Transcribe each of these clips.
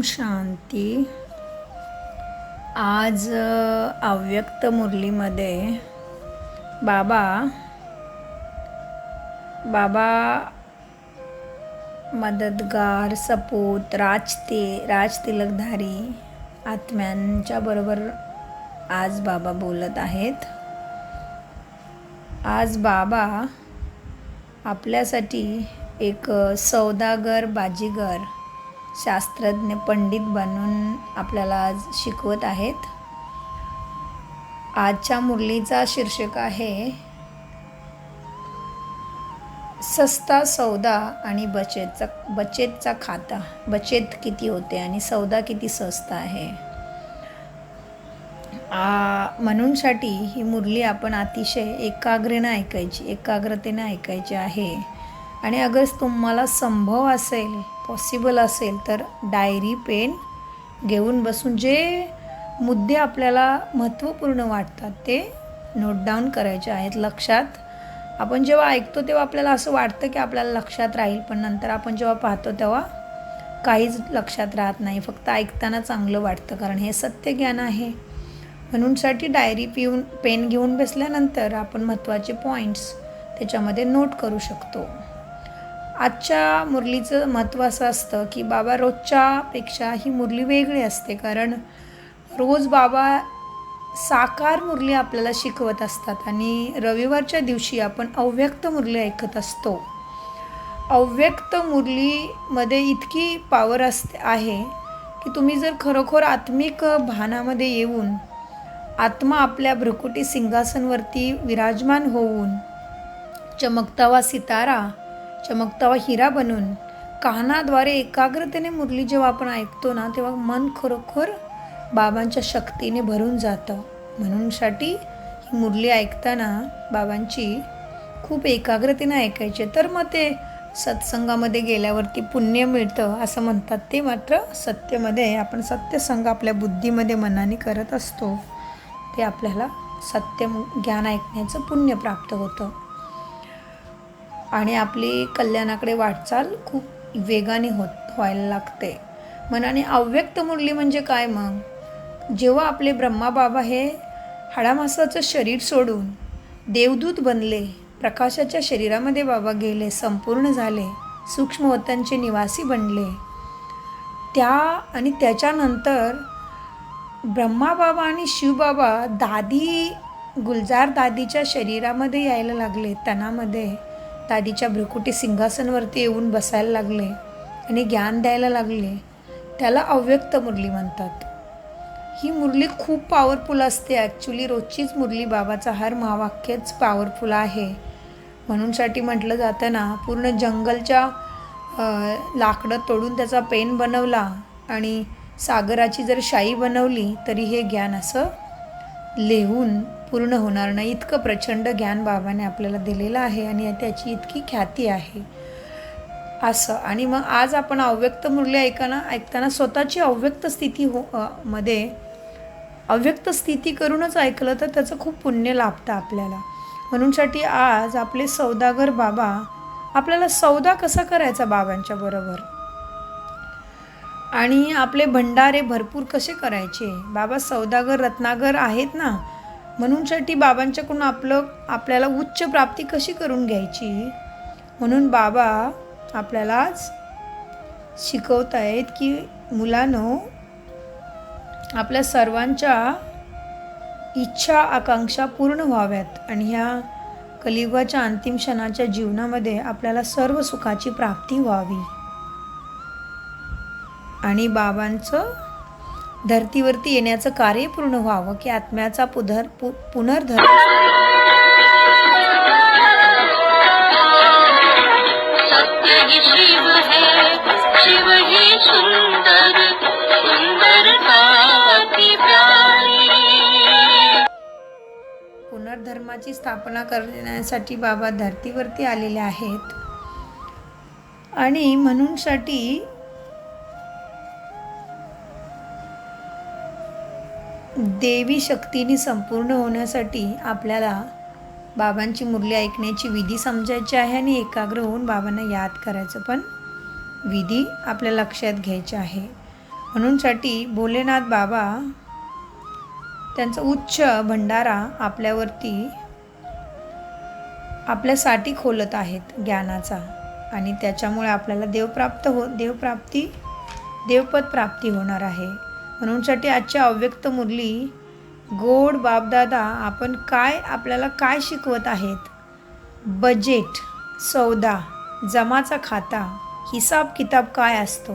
शांती. आज अव्यक्त मुरलीमध्ये बाबा मदतगार, सपूत, राजतिलकधारी आत्म्यांच्या बरोबर आज बाबा बोलत आहेत. आज बाबा आपल्यासाठी एक सौदागर, बाजीगर, शास्त्रज्ञ, पंडित बनून आपल्याला आज शिकवत आहेत. आजच्या मुरलीचा शीर्षक आहे सस्ता सौदा आणि बचतचा खाता. बचत किती होते आणि सौदा किती स्वस्त आहे. म्हणूनसाठी ही मुरली आपण अतिशय एकाग्रतेने ऐकायची आहे. आणि अगर तुम्हाला संभव असेल, पॉसिबल असेल तर डायरी, पेन घेऊन बसून जे मुद्दे आपल्याला महत्त्वपूर्ण वाटतात ते नोट डाऊन करायचे आहेत. लक्षात, आपण जेव्हा ऐकतो तेव्हा आपल्याला असं वाटतं की आपल्याला लक्षात राहील, पण नंतर आपण जेव्हा पाहतो तेव्हा काहीच लक्षात राहत नाही. फक्त ऐकताना चांगलं वाटतं, कारण हे सत्य ज्ञान आहे. म्हणूनसाठी डायरी पेन घेऊन बसल्यानंतर आपण महत्त्वाचे पॉईंट्स त्याच्यामध्ये नोट करू शकतो. आजच्या मुरलीचं महत्त्व असं असतं की बाबा रोजच्यापेक्षा ही मुरली वेगळी असते, कारण रोज बाबा साकार मुरली आपल्याला शिकवत असतात आणि रविवारच्या दिवशी आपण अव्यक्त मुरली ऐकत असतो. अव्यक्त मुरलीमध्ये इतकी पावर आहे की तुम्ही जर खरोखर आत्मिक भानामध्ये येऊन आत्मा आपल्या भ्रुकुटी सिंहासनवरती विराजमान होऊन चमकतावा सितारा, चमकतावा हिरा बनून कानाद्वारे एकाग्रतेने मुरली जेव्हा आपण ऐकतो ना, तेव्हा मन खरोखर बाबांच्या शक्तीने भरून जातं. म्हणूनसाठी ही मुरली ऐकताना बाबांची खूप एकाग्रतेने ऐकायचे. तर मग ते सत्संगामध्ये गेल्यावरती पुण्य मिळतं असं म्हणतात. ते मात्र सत्यमध्ये आपण सत्यसंग आपल्या बुद्धीमध्ये मनाने करत असतो, ते आपल्याला सत्य ज्ञान ऐकण्याचं पुण्य प्राप्त होतं आणि आपली कल्याणाकडे वाटचाल खूप वेगाने व्हायला लागते. मनाने अव्यक्त मुरली म्हणजे काय मग? जेव्हा आपले ब्रह्माबाबा हे हाडामासाचं शरीर सोडून देवदूत बनले, प्रकाशाच्या शरीरामध्ये बाबा गेले, संपूर्ण झाले, सूक्ष्मवतांचे निवासी बनले, त्याच्यानंतर ब्रह्माबाबा आणि शिवबाबा गुलजार दादीच्या शरीरामध्ये यायला लागले, तनामध्ये दादीच्या भ्रुकुटी सिंहासनवरती येऊन बसायला लागले आणि ज्ञान द्यायला लागले. त्याला अव्यक्त मुरली म्हणतात. ही मुरली खूप पॉवरफुल असते. ॲक्च्युली रोजचीच मुरली, बाबाचा हर महावाक्यच पॉवरफुल आहे. म्हणूनसाठी म्हटलं जातं ना, पूर्ण जंगलच्या लाकडं तोडून त्याचा पेन बनवला आणि सागराची जर शाई बनवली तरी हे ज्ञान असं लिहून पूर्ण होणार नाही. इतकं प्रचंड ज्ञान बाबाने आपल्याला दिलेलं आहे आणि त्याची इतकी ख्याती आहे असं. आणि मग आज आपण अव्यक्त मुरली ऐकताना स्वतःची अव्यक्त मध्ये अव्यक्त स्थिती करूनच ऐकलं तर त्याचं खूप पुण्य लाभतं आपल्याला. म्हणूनसाठी आज आपले सौदागर बाबा आपल्याला सौदा कसा करायचा बाबांच्या बरोबर आणि आपले भंडारे भरपूर कसे करायचे. बाबा सौदागर, रत्नागर आहेत ना, म्हणूनसाठी बाबांच्याकडून आपल्याला उच्च प्राप्ती कशी करून घ्यायची. म्हणून बाबा आपल्याला आज शिकवत आहेत की मुलांनो, आपल्या सर्वांच्या इच्छा, आकांक्षा पूर्ण व्हाव्यात आणि ह्या कलियुगाच्या अंतिम क्षणाच्या जीवनामध्ये आपल्याला सर्व सुखाची प्राप्ती व्हावी आणि बाबांचं धरतीवरती येण्याचं कार्य पूर्ण व्हावं की आत्म्याचा पुनर्धर्म. पुनर्धर्माची स्थापना करण्यासाठी बाबा धरतीवरती आलेले आहेत आणि म्हणूनसाठी देवी शक्तीने संपूर्ण होण्यासाठी आपल्याला बाबांची मुरली ऐकण्याची विधी समजायची आहे आणि एकाग्र होऊन बाबांना याद करायचं पण विधी आपल्या लक्षात घ्यायची आहे. म्हणूनसाठी भोलेनाथ बाबा त्यांचा उच्च भंडारा आपल्यासाठी खोलत आहेत ज्ञानाचा, आणि त्याच्यामुळे आपल्याला देवपद प्राप्ती होणार आहे. म्हणूनसाठी आजच्या अव्यक्त मुरली गोड बापदादा आपल्याला काय शिकवत आहेत? बजेट, सौदा, जमाचा खाता, हिसाब किताब काय असतो,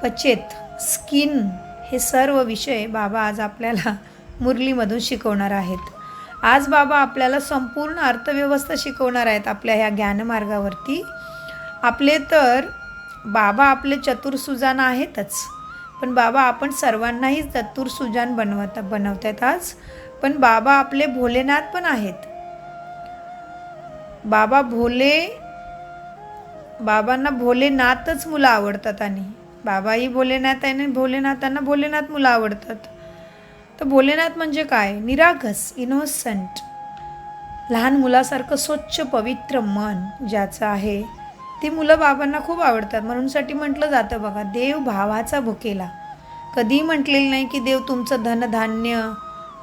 बचत, स्किन, हे सर्व विषय बाबा आज आपल्याला मुरलीमधून शिकवणार आहेत. आज बाबा आपल्याला संपूर्ण अर्थव्यवस्था शिकवणार आहेत आपल्या ह्या ज्ञानमार्गावरती. बाबा आपले चतुर्सुजान आहेतच, पण बाबा आपण सर्वांनाही चतुर्सुजान बनवत आहेत आज. पण बाबा आपले भोलेनाथ पण आहेत. बाबांना भोलेनाथच मुलं आवडतात, आणि बाबाही भोलेनाथ आहे, आणि भोलेनाथांना भोलेनाथ मुलं आवडतात. तर भोलेनाथ म्हणजे काय? निरागस, इनोसंट, लहान मुलासारखं स्वच्छ पवित्र मन ज्याचं आहे, ती मुलं बाबांना खूप आवडतात. म्हणूनसाठी म्हटलं जातं बघा, देव भावाचा भुकेला. कधीही म्हटलेलं नाही की देव तुमचं धनधान्य,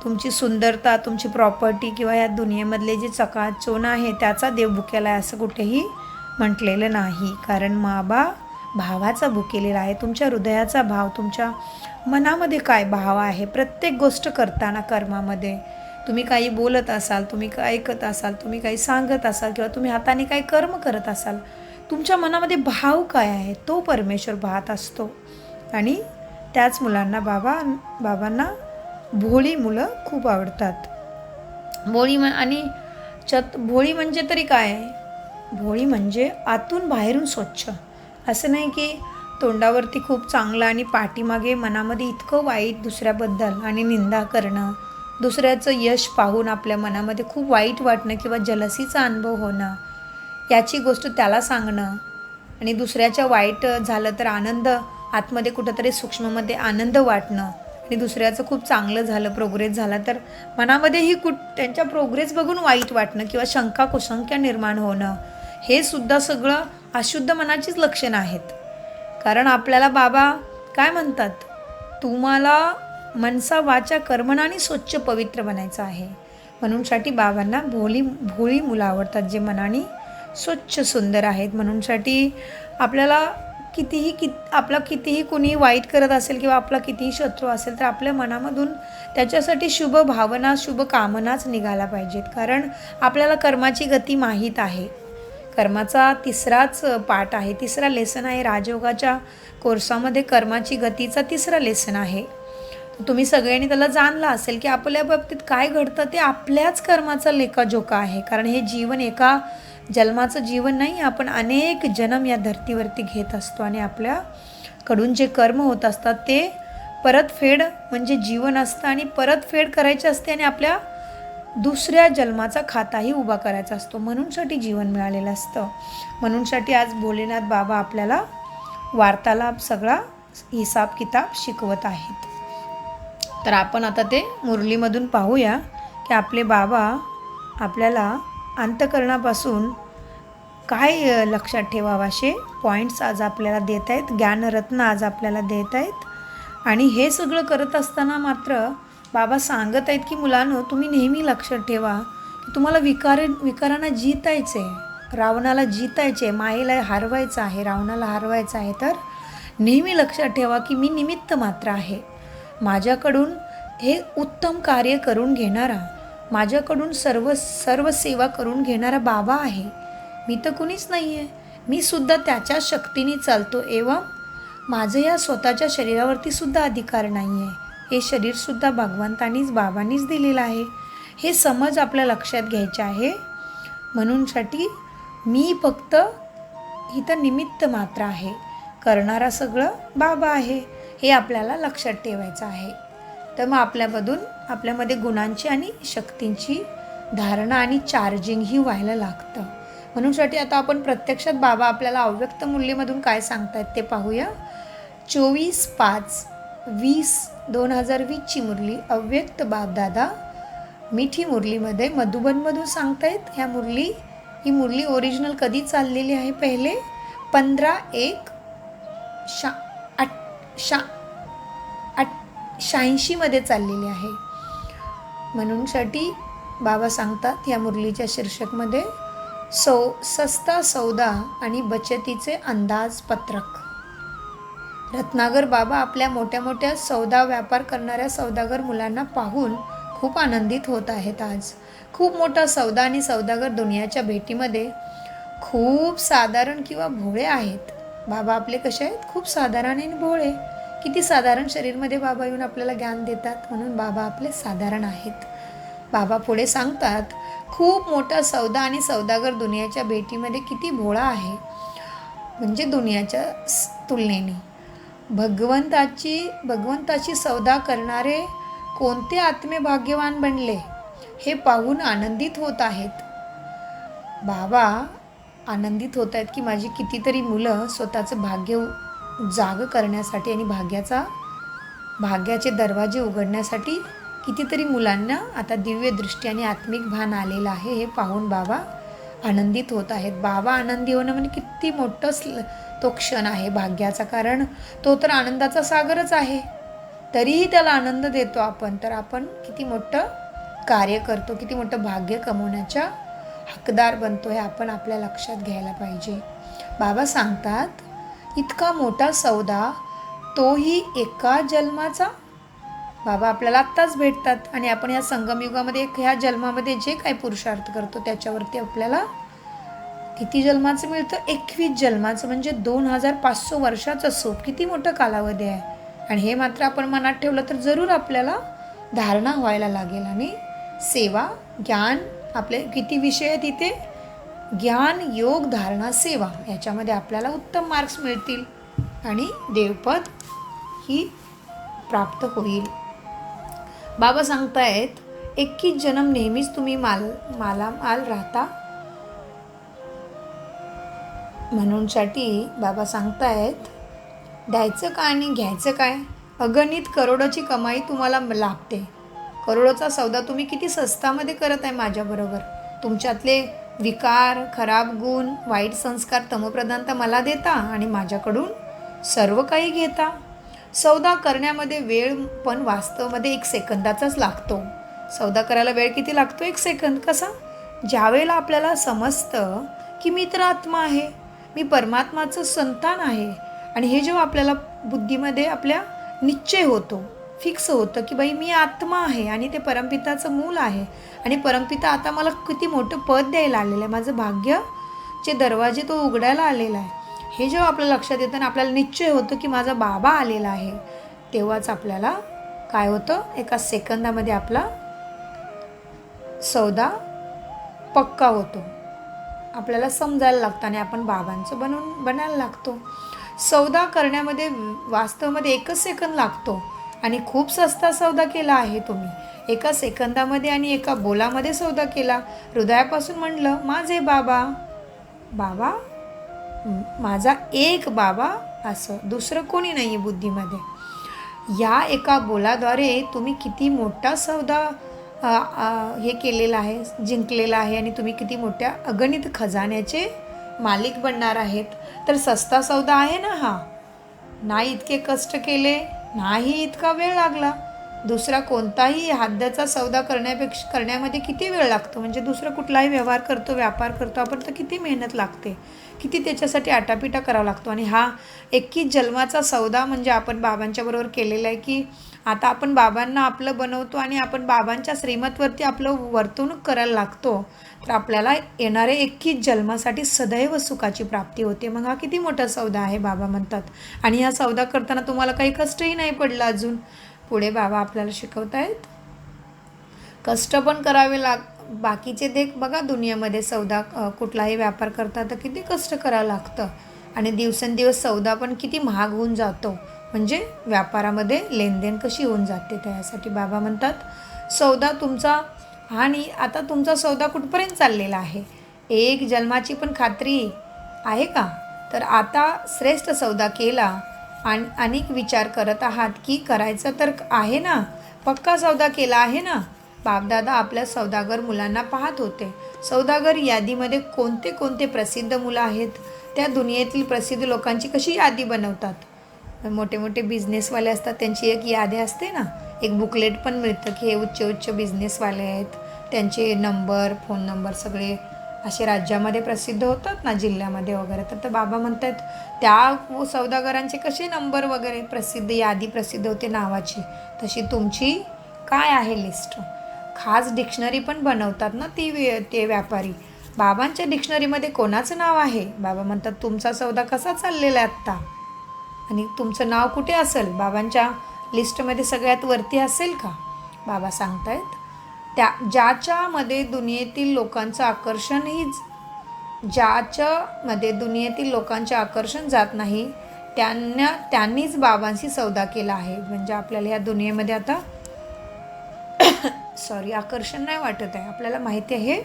तुमची सुंदरता, तुमची प्रॉपर्टी किंवा या दुनियेमधले जे चकाचौंध आहे त्याचा देव भुकेला आहे, असं कुठेही म्हटलेलं नाही. कारण बाबा भावाचा भुकेलेला आहे. तुमच्या हृदयाचा भाव, तुमच्या मनामध्ये काय भाव आहे, प्रत्येक गोष्ट करताना कर्मामध्ये तुम्ही काही बोलत असाल, तुम्ही काय ऐकत असाल, तुम्ही काही सांगत असाल, किंवा तुम्ही हाताने काही कर्म करत असाल, तुमच्या मनामध्ये भाव काय आहे तो परमेश्वर पाहत असतो. आणि त्याच मुलांना बाबांना भोळी मुलं खूप आवडतात. भोळी म्हणजे तरी काय? भोळी म्हणजे आतून बाहेरून स्वच्छ. असं नाही की तोंडावरती खूप चांगलं आणि पाठीमागे मनामध्ये इतकं वाईट दुसऱ्याबद्दल आणि निंदा करणं, दुसऱ्याचं यश पाहून आपल्या मनामध्ये खूप वाईट वाटणं किंवा जलसीचा अनुभव होणं, याची गोष्ट त्याला सांगणं, आणि दुसऱ्याच्या वाईट झालं तर आनंद आतमध्ये कुठंतरी सूक्ष्ममध्ये आनंद वाटणं, आणि दुसऱ्याचं खूप चांगलं झालं, प्रोग्रेस झाला तर मनामध्येही त्यांच्या प्रोग्रेस बघून वाईट वाटणं किंवा शंका कुशंका निर्माण होणं, हे सुद्धा सगळं अशुद्ध मनाचीच लक्षणं आहेत. कारण आपल्याला बाबा काय म्हणतात? तुम्हाला मनसा वाचा कर्मणाने स्वच्छ पवित्र बनायचं आहे. म्हणूनसाठी बाबांना भोळी मुलं आवडतात, जे मनाने स्वच्छ सुंदर आहेत. म्हणूनसाठी आपल्याला कितीही कुणी वाईट करत असेल किंवा आपला कितीही शत्रू असेल, तर आपल्या मनामधून त्याच्यासाठी शुभ भावना, शुभ कामनाच निघाला पाहिजेत. कारण आपल्याला कर्माची गती माहीत आहे. कर्माचा तिसराच पाठ आहे, तिसरा लेसन आहे. राजयोगाच्या कोर्सामध्ये कर्माची गतीचा तिसरा लेसन आहे. तुम्ही सगळ्यांनी त्याला जाणलं असेल की आपल्या बाबतीत काय घडतं ते आपल्याच कर्माचा लेखाजोखा आहे. कारण हे जीवन एका जन्माचं जीवन नाही, आपण अनेक जन्म या धर्तीवरती घेत असतो, आणि आपल्याकडून जे कर्म होत असतात ते परतफेड म्हणजे जीवन असतं, आणि परतफेड करायची असते, आणि आपल्या दुसऱ्या जन्माचा खाताही उभा करायचा असतो. म्हणूनसाठी जीवन मिळालेलं असतं. म्हणूनसाठी आज भोलेनाथ बाबा आपल्याला वार्तालाप सगळा हिसाब किताब शिकवत आहेत. तर आपण आता ते मुरलीमधून पाहूया की आपले बाबा आपल्याला अंतःकरणापासून काय लक्षात ठेवावं असे पॉईंट्स आज आपल्याला देत आहेत, ज्ञानरत्न आज आपल्याला देत आहेत. आणि हे सगळं करत असताना मात्र बाबा सांगत आहेत की मुलांनो, तुम्ही नेहमी लक्षात ठेवा की तुम्हाला विकारांना जितायचे, रावणाला जितायचे, मायेला हरवायचं आहे, रावणाला हरवायचं आहे. तर नेहमी लक्षात ठेवा की मी निमित्त मात्र आहे. माझ्याकडून हे उत्तम कार्य करून घेणारा, माझ्याकडून सर्व सेवा करून घेणारा बाबा आहे. मी तर कुणीच नाही आहे. मी सुद्धा त्याच्या शक्तीने चालतो. एवं माझं या स्वतःच्या शरीरावरती सुद्धा अधिकार नाही आहे. हे शरीरसुद्धा भगवंतानीच बाबांनीच दिलेलं आहे. हे समज आपल्या लक्षात घ्यायचे आहे. म्हणूनसाठी मी फक्त इथं निमित्त मात्र आहे, करणारा सगळं बाबा आहे, हे आपल्याला लक्षात ठेवायचं आहे. तर मग आपल्यामध्ये गुणांची आणि शक्तींची धारणा आणि चार्जिंगही व्हायला लागतं. म्हणूनसाठी आता आपण प्रत्यक्षात बाबा आपल्याला अव्यक्त मुरलीमधून काय सांगतायत ते पाहूया. 24/5/2020 मुरली अव्यक्त बापदादा मिठी मुरलीमध्ये मधुबनमधून सांगतायत. ही मुरली ओरिजिनल कधी चाललेली आहे? पहिले 15/1 86मध्ये चाललेली आहे. म्हणूनसाठी बाबा सांगतात या मुरलीच्या शीर्षकमध्ये सस्ता सौदा आणि बचतीचे अंदाजपत्रक. रत्नाकर बाबा आपल्या मोठ्या मोठ्या सौदा व्यापार करणाऱ्या सौदागर मुलांना पाहून खूप आनंदित होत आहेत. आज खूप मोठा सौदा आणि सौदागर दुनियाच्या भेटीमध्ये खूप साधारण किंवा भोळे आहेत. बाबा आपले कसे आहेत? खूप साधारण आणि भोळे. किती साधारण शरीरमध्ये बाबा येऊन आपल्याला ज्ञान देतात, म्हणून बाबा आपले साधारण आहेत. बाबा पुढे सांगतात, खूप मोठा सौदा आणि सौदागर दुनियाच्या भेटीमध्ये किती भोळा आहे, म्हणजे दुनियाच्या तुलनेने. भगवंताची सौदा करणारे कोणते आत्मे भाग्यवान बनले हे पाहून आनंदित होत आहेत. बाबा आनंदित होत आहेत की माझी कितीतरी मुलं स्वतःचं भाग्य जाग करण्यासाठी आणि भाग्याचे दरवाजे उघडण्यासाठी कितीतरी मुलांना आता दिव्य दृष्टी आणि आत्मिक भान आलेलं आहे. हे पाहून बाबा आनंदित होत आहेत. बाबा आनंदी होणं म्हणजे किती मोठं तो क्षण आहे भाग्याचा, कारण तो तर आनंदाचा सागरच आहे. तरीही त्याला आनंद देतो आपण, तर आपण किती मोठं कार्य करतो, किती मोठं भाग्य कमवण्याच्या हकदार बनतो, हे आपण आपल्या लक्षात घ्यायला पाहिजे. बाबा सांगतात, इतका मोठा सौदा तोही एका जन्माचा. बाबा आपल्याला आत्ताच भेटतात आणि आपण या संगमयुगामध्ये ह्या जन्मामध्ये जे काही पुरुषार्थ करतो त्याच्यावरती आपल्याला किती जन्माचं मिळतं? 21 जन्माचं, म्हणजे 2500 वर्षाचं सुख. किती मोठं कालावधी आहे. आणि हे मात्र आपण मनात ठेवलं तर जरूर आपल्याला धारणा व्हायला लागेल. आणि सेवा, ज्ञान, आपले किती विषय आहेत इथे? ज्ञान, योग, धारणा, सेवा, याच्यामध्ये आपल्याला उत्तम मार्क्स मिळतील आणि देवपद ही प्राप्त होईल. बाबा सांगतायत, 21 जन्म नेहमीच तुम्ही मालामाल राहता. म्हणूनसाठी बाबा सांगतायत, द्यायचं काय आणि घ्यायचं काय? अगणित करोडोची कमाई तुम्हाला लाभते. करोडोचा सौदा तुम्ही किती स्वस्तामध्ये करत आहे माझ्याबरोबर. तुमच्यातले विकार, खराब गुण, वाईट संस्कार, तमोप्रधानता मला देता आणि माझ्याकडून सर्व काही घेता. सौदा करण्यामध्ये वेळ पण वास्तवामध्ये 1 सेकंदाचाच लागतो. सौदा करायला वेळ किती लागतो? 1 सेकंद. कसा? ज्यावेळेला आपल्याला समजतं की मी तर आत्मा आहे, मी परमात्माचं संतान आहे, आणि हे जेव्हा आपल्याला बुद्धीमध्ये आपल्या निश्चय होतो, फिक्स होतं की बाई मी आत्मा आहे आणि ते परमपिताचं मूल आहे आणि परमपिता आता मला किती मोठं पद द्यायला आलेलं आहे, माझं भाग्यचे दरवाजे तो उघडायला आलेला आहे, हे जेव्हा आपल्या लक्षात येतं आणि आपल्याला निश्चय होतं की माझा बाबा आलेला आहे, तेव्हाच आपल्याला काय होतं? 1 सेकंदामध्ये आपला सौदा पक्का होतो. आपल्याला समजायला लागतं आणि आपण बाबांचं बनायला लागतो. सौदा करण्यामध्ये वास्तवामध्ये 1 सेकंद लागतो आणि खूप सस्ता सौदा केला आहे तुम्ही. 1 सेकंदामध्ये आणि 1 बोलामध्ये सौदा केला. हृदयापासून म्हणलं, माझे बाबा, बाबा माझा एक बाबा, असं दुसरं कोणी नाही आहे बुद्धीमध्ये. या 1 बोलाद्वारे तुम्ही किती मोठा सौदा हे केलेला आहे, जिंकलेला आहे आणि तुम्ही किती मोठ्या अगणित खजान्याचे मालिक बनणार आहेत. तर सस्ता सौदा आहे ना हा. नाही इतके कष्ट केले, नाही इतका वेळ लागला. दुसरा कोणताही हद्दाचा सौदा करण्यामध्ये किती वेळ लागतो, म्हणजे दुसरा कुठलाही व्यवहार करतो, व्यापार करतो आपण, तर किती मेहनत लागते, किती त्याच्यासाठी आटापिटा करावा लागतो. आणि हा 21 जन्माचा सौदा म्हणजे आपण बाबांच्या बरोबर केलेला आहे की आता आपण बाबांना आपलं बनवतो आणि आपण बाबांच्या श्रीमतवरती आपलं वर्तणूक करायला लागतो, तर आपल्याला येणारे 21 जन्मासाठी सदैव सुखाची प्राप्ती होते. मग हा किती मोठा सौदा आहे बाबा म्हणतात. आणि हा सौदा करताना तुम्हाला काही कष्टही नाही पडलं अजून. पुढे बाबा आपल्याला शिकवत आहेत, कष्ट पण करावे बाकीचे देख बघा, दुनियामध्ये सौदा कुठलाही व्यापार करता तर किती कष्ट करावं लागतं आणि दिवसेंदिवस सौदा पण किती महाग होऊन जातो, म्हणजे व्यापारामध्ये लेनदेन कशी होऊन जाते. त्यासाठी बाबा म्हणतात, सौदा तुमचा, आणि आता तुमचा सौदा कुठपर्यंत चाललेला आहे? 1 जन्माची पण खात्री आहे का? तर आता श्रेष्ठ सौदा केला आणि अनेक विचार करत आहात की करायचं तर आहे ना, पक्का सौदा केला आहे ना. बापदादा आपल्या सौदागर मुलांना पाहत होते. सौदागर यादीमध्ये कोणते कोणते प्रसिद्ध मुलं आहेत, त्या दुनियेतील प्रसिद्ध लोकांची कशी यादी बनवतात. मोठे मोठे बिझनेसवाले असतात त्यांची एक यादी असते ना, एक बुकलेट पण मिळतं की हे उच्च उच्च बिझनेसवाले आहेत, त्यांचे नंबर, फोन नंबर सगळे असे राज्यामध्ये प्रसिद्ध होतात ना, जिल्ह्यामध्ये वगैरे. तर बाबा म्हणतात त्या सौदागरांचे कसे नंबर वगैरे प्रसिद्ध, यादी प्रसिद्ध होते नावाची, तशी तुमची काय आहे लिस्ट. खास डिक्शनरी पण बनवतात ना ते व्यापारी. बाबांच्या डिक्शनरीमध्ये कोणाचं नाव आहे? बाबा म्हणतात तुमचा सौदा कसा चाललेला आहे आत्ता, आणि तुमचं नाव कुठे असेल, बाबांच्या लिस्टमध्ये सगळ्यात वरती असेल का? बाबा सांगतायत ज्याच्यामध्ये दुनियेतील लोकांचं आकर्षण जात नाही त्यांनीच बाबांशी सौदा केला आहे. म्हणजे आपल्याला ह्या दुनियेमध्ये आता आकर्षण नाही वाटत आहे. आपल्याला माहिती आहे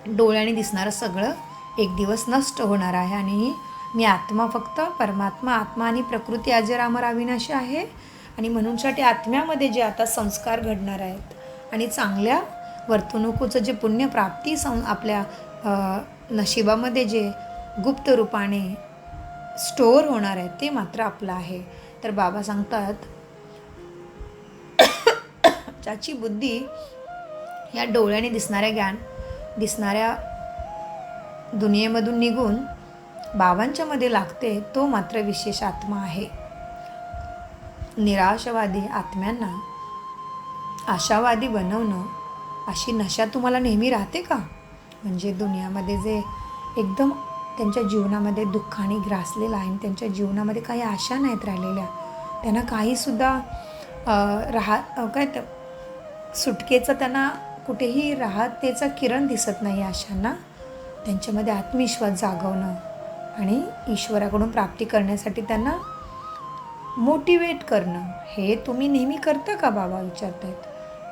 डोळ्याने दिसणारं सगळं एक दिवस नष्ट होणार आहे, आणि मी आत्मा, फक्त परमात्मा, आत्मा आणि प्रकृती अजर अमर अविनाशी आहे. आणि म्हणूनसाठी आत्म्यामध्ये जे आता संस्कार घडणार आहेत आणि चांगल्या वर्तणुकीचं जे पुण्यप्राप्ती आपल्या नशिबामध्ये जे गुप्त रूपाने स्टोअर होणार आहे ते मात्र आपलं आहे. तर बाबा सांगतात ज्याची बुद्धी या डोळ्याने दिसणाऱ्या दुनियेमधून निघून बाबांच्या मध्ये लागते तो मात्र विशेष आत्मा आहे. निराशावादी आत्म्यांना आशावादी बनवणं अशी नशा तुम्हाला नेहमी राहते का? म्हणजे दुनियामध्ये जे एकदम त्यांच्या जीवनामध्ये दुःखाने ग्रासलेला आहे, त्यांच्या जीवनामध्ये काही आशा नाहीत राहिलेल्या, त्यांना काहीसुद्धा सुटकेचं त्यांना कुठेही राहतेचा किरण दिसत नाही आशांना. त्यांच्यामध्ये आत्मविश्वास जागवणं आणि ईश्वराकडून प्राप्ती करण्यासाठी त्यांना मोटिवेट करणं, हे तुम्ही नेहमी करता का? बाबा विचारत आहेत.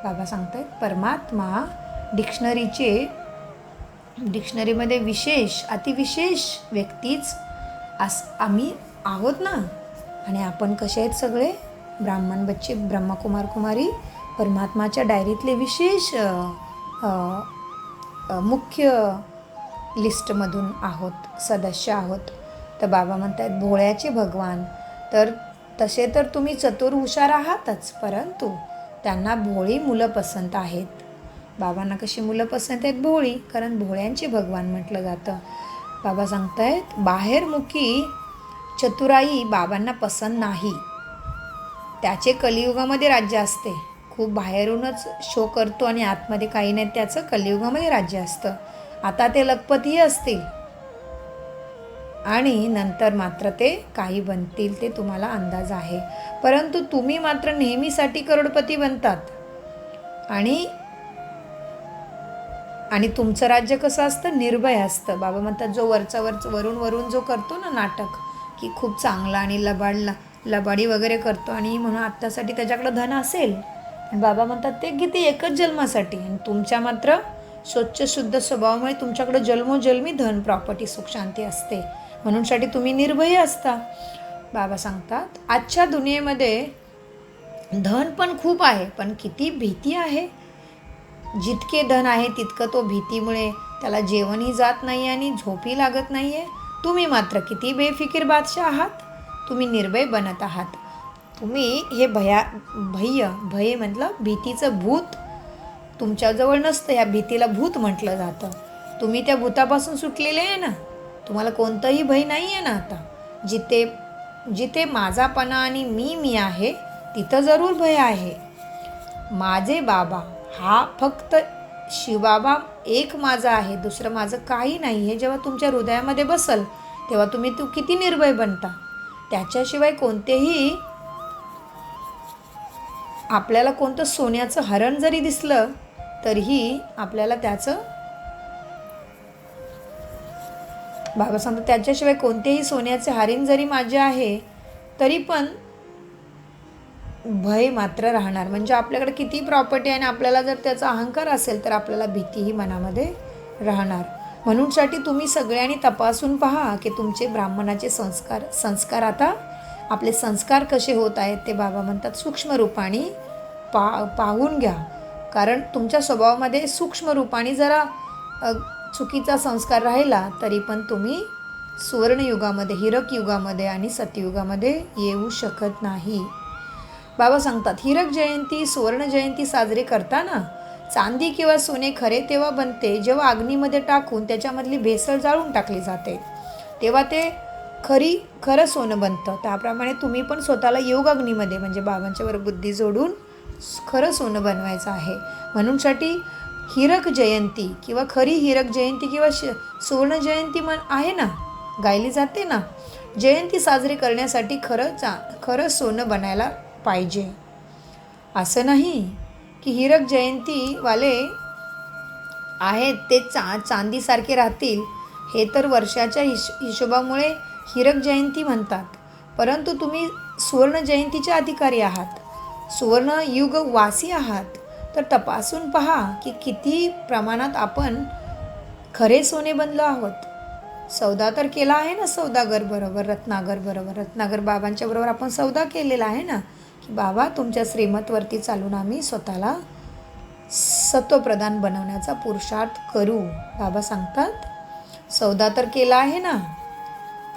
बाबा सांगतायत परमात्मा डिक्शनरीमध्ये अतिविशेष व्यक्तीच आम्ही आहोत ना. आणि आपण कसे आहेत सगळे ब्राह्मण बच्चे, ब्रह्मकुमार कुमारी, परमात्माच्या डायरीतले विशेष मुख्य लिस्टमधून आहोत, सदस्य आहोत. तर बाबा म्हणतात भोळ्याचे भगवान. तर तसे तर तुम्ही चतुर हुशार आहातच, परंतु त्यांना भोळी मुलं पसंत आहेत. बाबांना कशी मुलं पसंत आहेत? भोळी, कारण भोळ्यांचे भगवान म्हटलं जातं. बाबा सांगतायत बाहेरमुखी चतुराई बाबांना पसंत नाही. त्याचे कलियुगामध्ये राज्य असते. खूप बाहेरूनच शो करतो आणि आतमध्ये काही नाही, त्याचं कलियुगामध्ये राज्य असतं. आता ते लखपतीही असतील आणि नंतर मात्र ते काही बनतील ते तुम्हाला अंदाज आहे. परंतु तुम्ही मात्र नेहमीसाठी करोडपती बनतात. आणि तुमचं राज्य कसं असतं? निर्भय असतं. बाबा म्हणतात जो वरून जो करतो ना नाटक, की खूप चांगला आणि लबाडी वगैरे करतो आणि म्हणून आत्तासाठी त्याच्याकडं धन असेल, बाबा म्हणतात ते किती एकच जन्मासाठी. आणि तुमच्या मात्र स्वच्छ शुद्ध स्वभावामुळे तुमच्याकडे जन्मोजन्मी धन, प्रॉपर्टी, सुख, शांती असते. म्हणूनसाठी तुम्ही निर्भय असता. बाबा सांगतात आजच्या दुनियेमध्ये धन पण खूप आहे, पण किती भीती आहे. जितके धन आहे तितकं तो भीतीमुळे त्याला जेवणही जात नाही आणि झोपही लागत नाही आहे. तुम्ही मात्र किती बेफिकीर बादशाह आहात. तुम्ही निर्भय बनत आहात. तुम्ही हे भय म्हटलं भीतीचं भूत तुमच्याजवळ नसतं. या भीतीला भूत म्हटलं जातं. तुम्ही त्या भूतापासून सुटलेले आहे ना. तुम्हाला कोणतंही भय नाही आहे ना. आता जिथे माझापणा आणि मी आहे तिथं जरूर भय आहे. माझे बाबा हा फक्त शिवबाबा एक माझा आहे, दुसरं माझं काही नाही. हे जेव्हा तुमच्या हृदयामध्ये बसल तेव्हा तुम्ही किती निर्भय बनता. त्याच्याशिवाय कोणतेही आपल्याला कोणतं सोन्याचं हरण जरी दिसलं तरीही आपल्याला त्याचं, बाबा सांगतो त्याच्याशिवाय कोणतेही सोन्याचे हरिण जरी माझे आहे तरी पण भय मात्र राहणार. म्हणजे आपल्याकडे किती प्रॉपर्टी आहे आणि आपल्याला जर त्याचा अहंकार असेल तर आपल्याला भीतीही मनामध्ये राहणार. म्हणूनसाठी तुम्ही सगळ्यांनी तपासून पहा की तुमचे ब्राह्मणाचे संस्कार आता आपले संस्कार कसे होत आहेत ते बाबा म्हणतात सूक्ष्म रूपाने पाहून घ्या. कारण तुमच्या स्वभावामध्ये सूक्ष्म रूपाने जरा चुकीचा संस्कार राहिला तरी पण तुम्ही सुवर्णयुगामध्ये, हिरक युगामध्ये आणि सत्ययुगामध्ये येऊ शकत नाही. बाबा सांगतात, हिरक जयंती, सुवर्ण जयंती साजरी करताना चांदी किंवा सोने खरे तेव्हा बनते जेव्हा अग्नीमध्ये टाकून त्याच्यामधली भेसळ जाळून टाकली जाते, तेव्हा ते खरं सोनं बनतं. त्याप्रमाणे तुम्ही पण स्वतःला योग अग्नीमध्ये म्हणजे बाबांच्या बरोबर बुद्धी जोडून खरं सोनं बनवायचं आहे. म्हणूनसाठी हिरक जयंती किंवा खरी हिरक जयंती किंवा सुवर्ण जयंती आहे ना, गायली जाते ना, जयंती साजरी करण्यासाठी खरं सोनं बनायला पाहिजे. असं नाही की हिरक जयंतीवाले आहेत ते चांदीसारखे राहतील. हे तर वर्षाच्या हिशोबामुळे हिरक जयंती म्हणतात, परंतु तुम्ही सुवर्ण जयंतीचे अधिकारी आहात, सुवर्ण युगवासी आहात. तर तपासून पहा की किती प्रमाणात आपण खरे सोने बनलो आहोत. सौदा तर केला आहे ना सौदागर बरोबर, रत्नागर बरोबर. रत्नागर बाबांच्या बरोबर आपण सौदा केलेला आहे ना, की बाबा तुमच्या श्रीमतवरती चालून आम्ही स्वतःला सत्वप्रधान बनवण्याचा पुरुषार्थ करू. बाबा सांगतात सौदा तर केला आहे ना,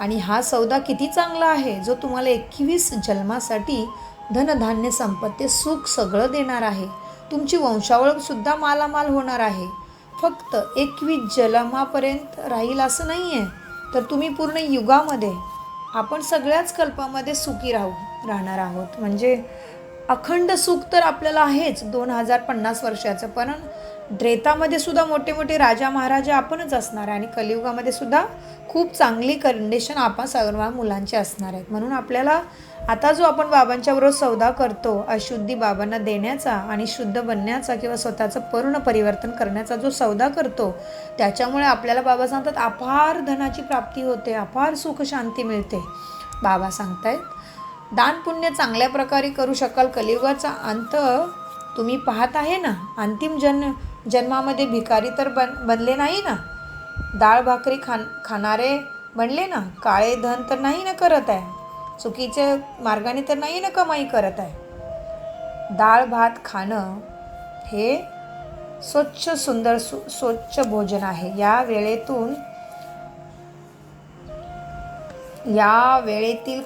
आणि हा सौदा किती चांगला आहे, जो तुम्हाला 21 जन्मासाठी धनधान्य संपत्ती सुख सगळं देणार आहे. तुमची वंशावळ सुद्धा मालामाल होणार आहे. फक्त 21 जन्मापर्यंत राहील असं नाही आहे, तर तुम्ही पूर्ण युगामध्ये आपण सगळ्याच कल्पामध्ये सुखी राहणार आहोत. म्हणजे अखंड सुख तर आपल्याला आहेच 2050 वर्षाचं, पण त्रेतामध्ये सुद्धा मोठे मोठे राजा महाराजा आपणच असणार आहे, आणि कलियुगामध्ये सुद्धा खूप चांगली कंडिशन आपण सर्व मुलांची असणार आहेत. म्हणून आपल्याला आता जो आपण बाबांच्या बरोबर सौदा करतो, अशुद्धी बाबांना देण्याचा आणि शुद्ध बनण्याचा किंवा स्वतःचं पूर्ण परिवर्तन करण्याचा जो सौदा करतो, त्याच्यामुळे आपल्याला बाबा सांगतात अपार धनाची प्राप्ती होते, अपार सुख शांती मिळते. बाबा सांगतायत दान पुण्य चांगल्या प्रकारे करू शकाल. कलियुगाचा अंत तुम्ही पाहत आहे ना. अंतिम जन्मामध्ये भिकारी तर बनले नाही ना, डाळ भाकरी खाणारे बनले ना, काळे धन तर नाही ना करत आहे, चुकीच्या मार्गाने तर नाही ना कमाई करत आहे. डाळ भात खाणं हे स्वच्छ सुंदर स्वच्छ भोजन आहे. या वेळेतील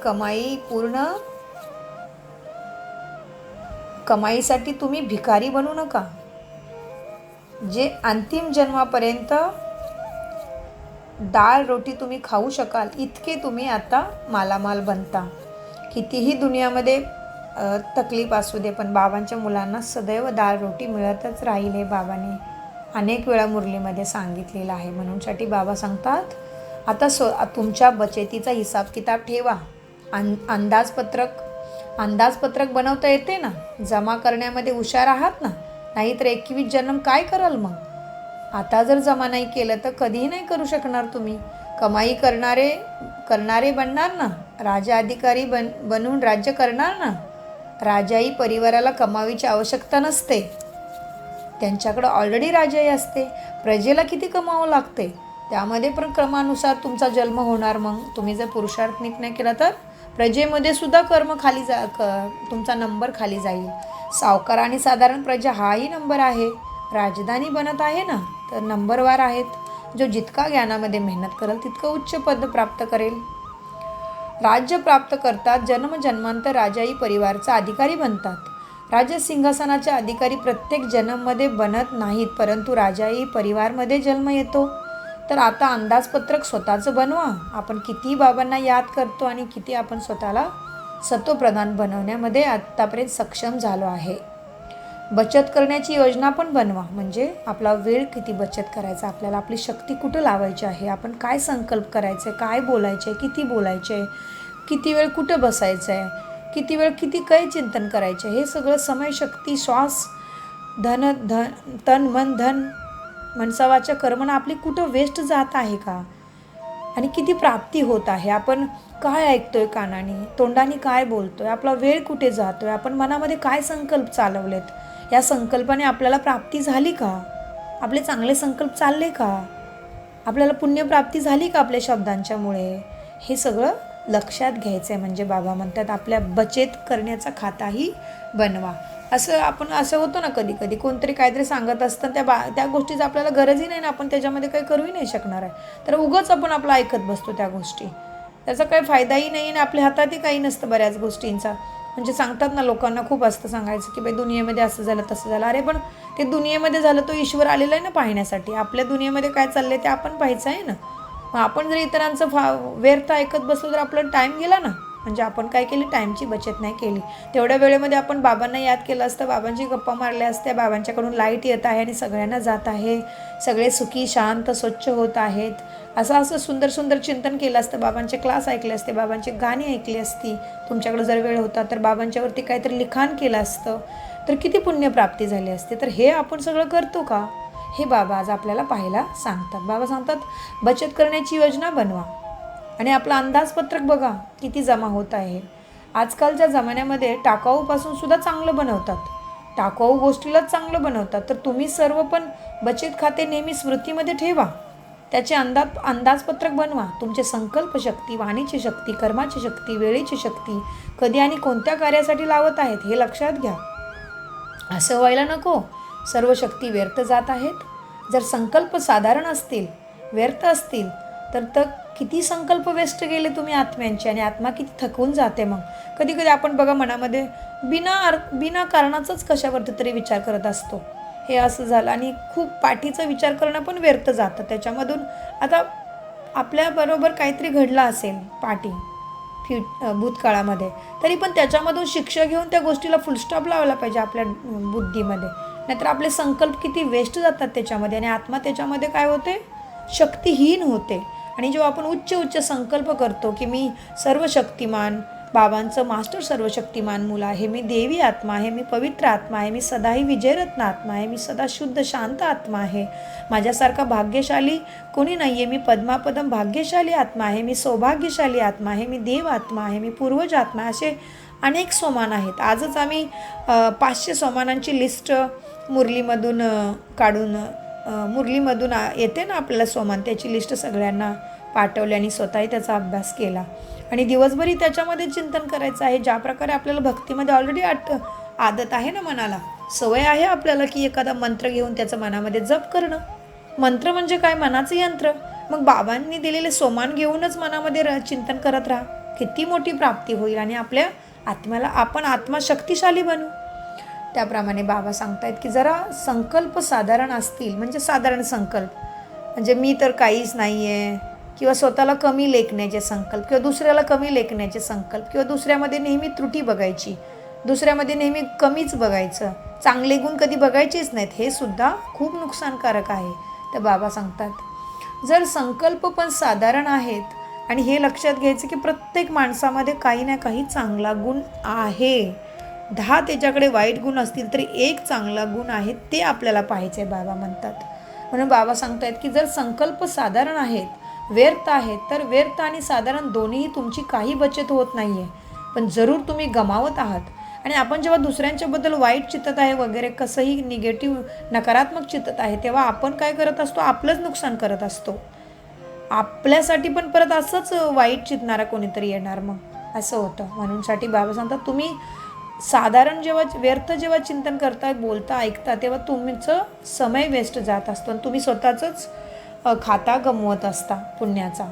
कमाईसाठी तुम्ही भिकारी बनू नका. जे अंतिम जन्मापर्यंत डाळ रोटी तुम्ही खाऊ शकाल इतके तुम्ही आता मालामाल बनता. कितीही दुनियामध्ये तकलीफ असू दे, पण बाबांच्या मुलांना सदैव डाळ रोटी मिळतच राहील, हे बाबांनी अनेक वेळा मुरलीमध्ये सांगितलेलं आहे. म्हणूनसाठी बाबा सांगतात आता तुमच्या बचतीचा हिसाब किताब ठेवा. अंदाजपत्रक बनवता येते ना, जमा करण्यामध्ये हुशार आहात ना, नाहीतर 21 जन्म काय कराल मग. आता जर जमा नाही केलं तर कधीही नाही करू शकणार तुम्ही. कमाई करणारे बनणार ना, राजा अधिकारी बनून राज्य करणार ना. राजाई परिवाराला कमावीची आवश्यकता नसते, त्यांच्याकडं ऑलरेडी राजाई असते. प्रजेला किती कमावं लागते, त्यामध्ये पण क्रमानुसार तुमचा जन्म होणार. मग तुम्ही जर पुरुषार्थ नीट नाही केला तर प्रजेमध्ये सुद्धा तुमचा नंबर खाली जाईल. सावकार आणि साधारण प्रजा हाही नंबर आहे. राजधानी बनत आहे ना, तर नंबरवार आहेत. जो जितका ज्ञानामध्ये मेहनत करेल तितकं उच्च पद प्राप्त करेल. राज्य प्राप्त करतात, जन्मांतर राजाई परिवाराचा अधिकारी बनतात. राज्य सिंहासनाचे अधिकारी प्रत्येक जन्ममध्ये बनत नाहीत, परंतु राजाई परिवारमध्ये जन्म येतो. तर आता अंदाजपत्रक स्वतःचं बनवा. आपण किती बाबांना याद करतो आणि किती आपण स्वतःला सत्वप्रधान बनवण्यामध्ये आत्तापर्यंत सक्षम झालो आहे. बचत करण्याची योजना पण बनवा. म्हणजे आपला वेळ किती बचत करायचा, आपल्याला आपली शक्ती कुठं लावायची आहे, आपण काय संकल्प करायचे, काय बोलायचे, किती बोलायचे, किती वेळ कुठं बसायचं आहे, किती वेळ काय चिंतन करायचे, हे सगळं समय, शक्ती, श्वास, तन मन धन मनसावाच्या कर्मना आपली कुठं वेस्ट जात आहे का, आणि किती प्राप्ती होत आहे. आपण काय ऐकतोय कानाने, तोंडाने काय बोलतोय, आपला वेळ कुठे जातोय, आपण मनामध्ये काय संकल्प चालवलेत, या संकल्पाने आपल्याला प्राप्ती झाली का, आपले चांगले संकल्प चालले का, आपल्याला पुण्यप्राप्ती झाली का आपल्या शब्दांच्यामुळे, हे सगळं लक्षात घ्यायचं आहे. म्हणजे बाबा म्हणतात आपल्या बचत करण्याचा खाताही बनवा. असं आपण असं होतं ना कधी कधी कोणतरी काहीतरी सांगत असतं त्या गोष्टीचं आपल्याला गरजही नाही ना, आपण त्याच्यामध्ये काही करूही नाही शकणार आहे, तर उगाच आपण आपलं ऐकत बसतो त्या गोष्टी. त्याचा काही फायदाही नाही आणि आपल्या हातातही काही नसतं बऱ्याच गोष्टींचा. म्हणजे सांगतात ना, लोकांना खूप असतं सांगायचं की बाई दुनियेमध्ये असं झालं तसं झालं. अरे पण ते दुनियेमध्ये झालं तो ईश्वर आलेला आहे ना पाहण्यासाठी. आपल्या दुनियेमध्ये काय चाललंय ते आपण पाहायचं आहे ना. मग आपण जर इतरांचं व्यर्थ ऐकत बसलो तर आपला टाईम गेला ना. म्हणजे आपण काय केली, टाईमची बचत नाही केली. तेवढ्या वेळेमध्ये आपण बाबांना याद केलं असतं, बाबांची गप्पा मारल्या असत्या, बाबांच्याकडून लाईट येत आहे आणि सगळ्यांना जात आहे, सगळे सुखी शांत स्वच्छ होत आहेत, असं सुंदर सुंदर चिंतन केलं असतं, बाबांचे क्लास ऐकले असते, बाबांची गाणी ऐकली असती, तुमच्याकडे जर वेळ होता तर बाबांच्यावरती काहीतरी लिखाण केलं असतं, तर किती पुण्यप्राप्ती झाली असते. तर हे आपण सगळं करतो का, हे बाबा आज आपल्याला पाहायला सांगतात. बाबा सांगतात बचत करण्याची योजना बनवा आणि आपलं अंदाजपत्रक बघा किती जमा होत आहे. आजकालच्या जमान्यामध्ये टाकाऊपासून सुद्धा चांगलं बनवतात, टाकाऊ गोष्टीलाच चांगलं बनवतात. तर तुम्ही सर्व पण बचत खाते नेहमी स्मृतीमध्ये ठेवा, त्याचे अंदाजपत्रक बनवा. तुमचे संकल्प शक्ती, वाणीची शक्ती, कर्माची शक्ती, वेळेची शक्ती कधी आणि कोणत्या कार्यासाठी लावत आहेत हे लक्षात घ्या. असं व्हायला नको सर्व शक्ती व्यर्थ जात आहेत. जर संकल्प साधारण असतील, व्यर्थ असतील, तर किती संकल्प वेस्ट गेले तुम्ही आत्म्यांचे आणि आत्मा किती थकवून जाते. मग कधी कधी आपण बघा मनामध्ये बिना कारणाचाच कशावरती तरी विचार करत असतो, हे असं झालं, आणि खूप पाठीचा विचार करणं पण व्यर्थ जातं त्याच्यामधून. आता आपल्याबरोबर काहीतरी घडलं असेल भूतकाळामध्ये, तरी पण त्याच्यामधून शिक्षा घेऊन त्या गोष्टीला फुलस्टॉप लावला पाहिजे आपल्या बुद्धीमध्ये. नाहीतर आपले संकल्प किती वेस्ट जातात त्याच्यामध्ये आणि आत्मा त्याच्यामध्ये काय होते, शक्तिहीन होते. आणि जेव्हा आपण उच्च संकल्प करतो की मी सर्वशक्तिमान बाबांचं मास्टर सर्वशक्तिमान मुलं आहे, मी देवी आत्मा आहे, मी पवित्र आत्मा आहे, मी सदाही विजयरत्न आत्मा आहे, मी सदा शुद्ध शांत आत्मा आहे, माझ्यासारखा भाग्यशाली कोणी नाही आहे, मी पद्मापदम भाग्यशाली आत्मा आहे, मी सौभाग्यशाली आत्मा आहे, मी देव आत्मा आहे, मी पूर्वज आत्मा आहे, असे अनेक सोमान आहेत. आजच आम्ही 500 सोमानांची लिस्ट मुरलीमधून काढून मुरलीमधून येते ना आपल्याला सोमान, त्याची लिस्ट सगळ्यांना पाठवली आणि स्वतःही त्याचा अभ्यास केला. आणि दिवसभरही त्याच्यामध्ये चिंतन करायचं आहे. ज्या प्रकारे आपल्याला भक्तीमध्ये ऑलरेडी आदत आहे ना, मनाला सवय आहे आपल्याला की एखादा मंत्र घेऊन त्याचं मनामध्ये जप करणं. मंत्र म्हणजे काय, मनाचं यंत्र. मग बाबांनी दिलेले सोमान घेऊनच मनामध्ये चिंतन करत राहा, किती मोठी प्राप्ती होईल आणि आपल्या आत्म्याला आपण आत्मा शक्तिशाली बनू. त्याप्रमाणे बाबा सांगतायत की जरा संकल्प साधारण असतील, म्हणजे साधारण संकल्प म्हणजे मी तर काहीच नाही आहे, किंवा स्वतःला कमी लेखण्याचे संकल्प, किंवा दुसऱ्याला कमी लेखण्याचे संकल्प, किंवा दुसऱ्यामध्ये नेहमी त्रुटी बघायची, दुसऱ्यामध्ये नेहमी कमीच बघायचं, चांगले गुण कधी बघायचेच नाहीत, हे सुद्धा खूप नुकसानकारक आहे. तर बाबा सांगतात जर संकल्प पण साधारण आहेत आणि हे लक्षात घ्यायचं की प्रत्येक माणसामध्ये काही ना काही चांगला गुण आहे. 10 त्याच्याकडे वाईट गुण असतील तरी एक चांगला गुण आहे, ते आपल्याला पाहायचं आहे बाबा म्हणतात. म्हणून बाबा सांगतायत की जर संकल्प साधारण आहेत, व्यर्थ आहेत, तर व्यर्थ आणि साधारण दोन्हीही तुमची काही बचत होत नाही आहे, पण जरूर तुम्ही गमावत आहात. आणि आपण जेव्हा दुसऱ्यांच्याबद्दल वाईट चित्तत आहे वगैरे कसंही निगेटिव्ह नकारात्मक चित्तत आहे, तेव्हा आपण काय करत असतो, आपलंच नुकसान करत असतो. आपल्यासाठी पण परत असंच वाईट चितणारा कोणीतरी येणार, मग असं होतं. म्हणूनसाठी बाबा सांगतात तुम्ही साधारण जेव्हा चिंतन करता, बोलता, ऐकता, तेव्हा तुमचं समय वेस्ट जात असतो आणि तुम्ही स्वतःचंच खाता गमवत असता पुण्याचा.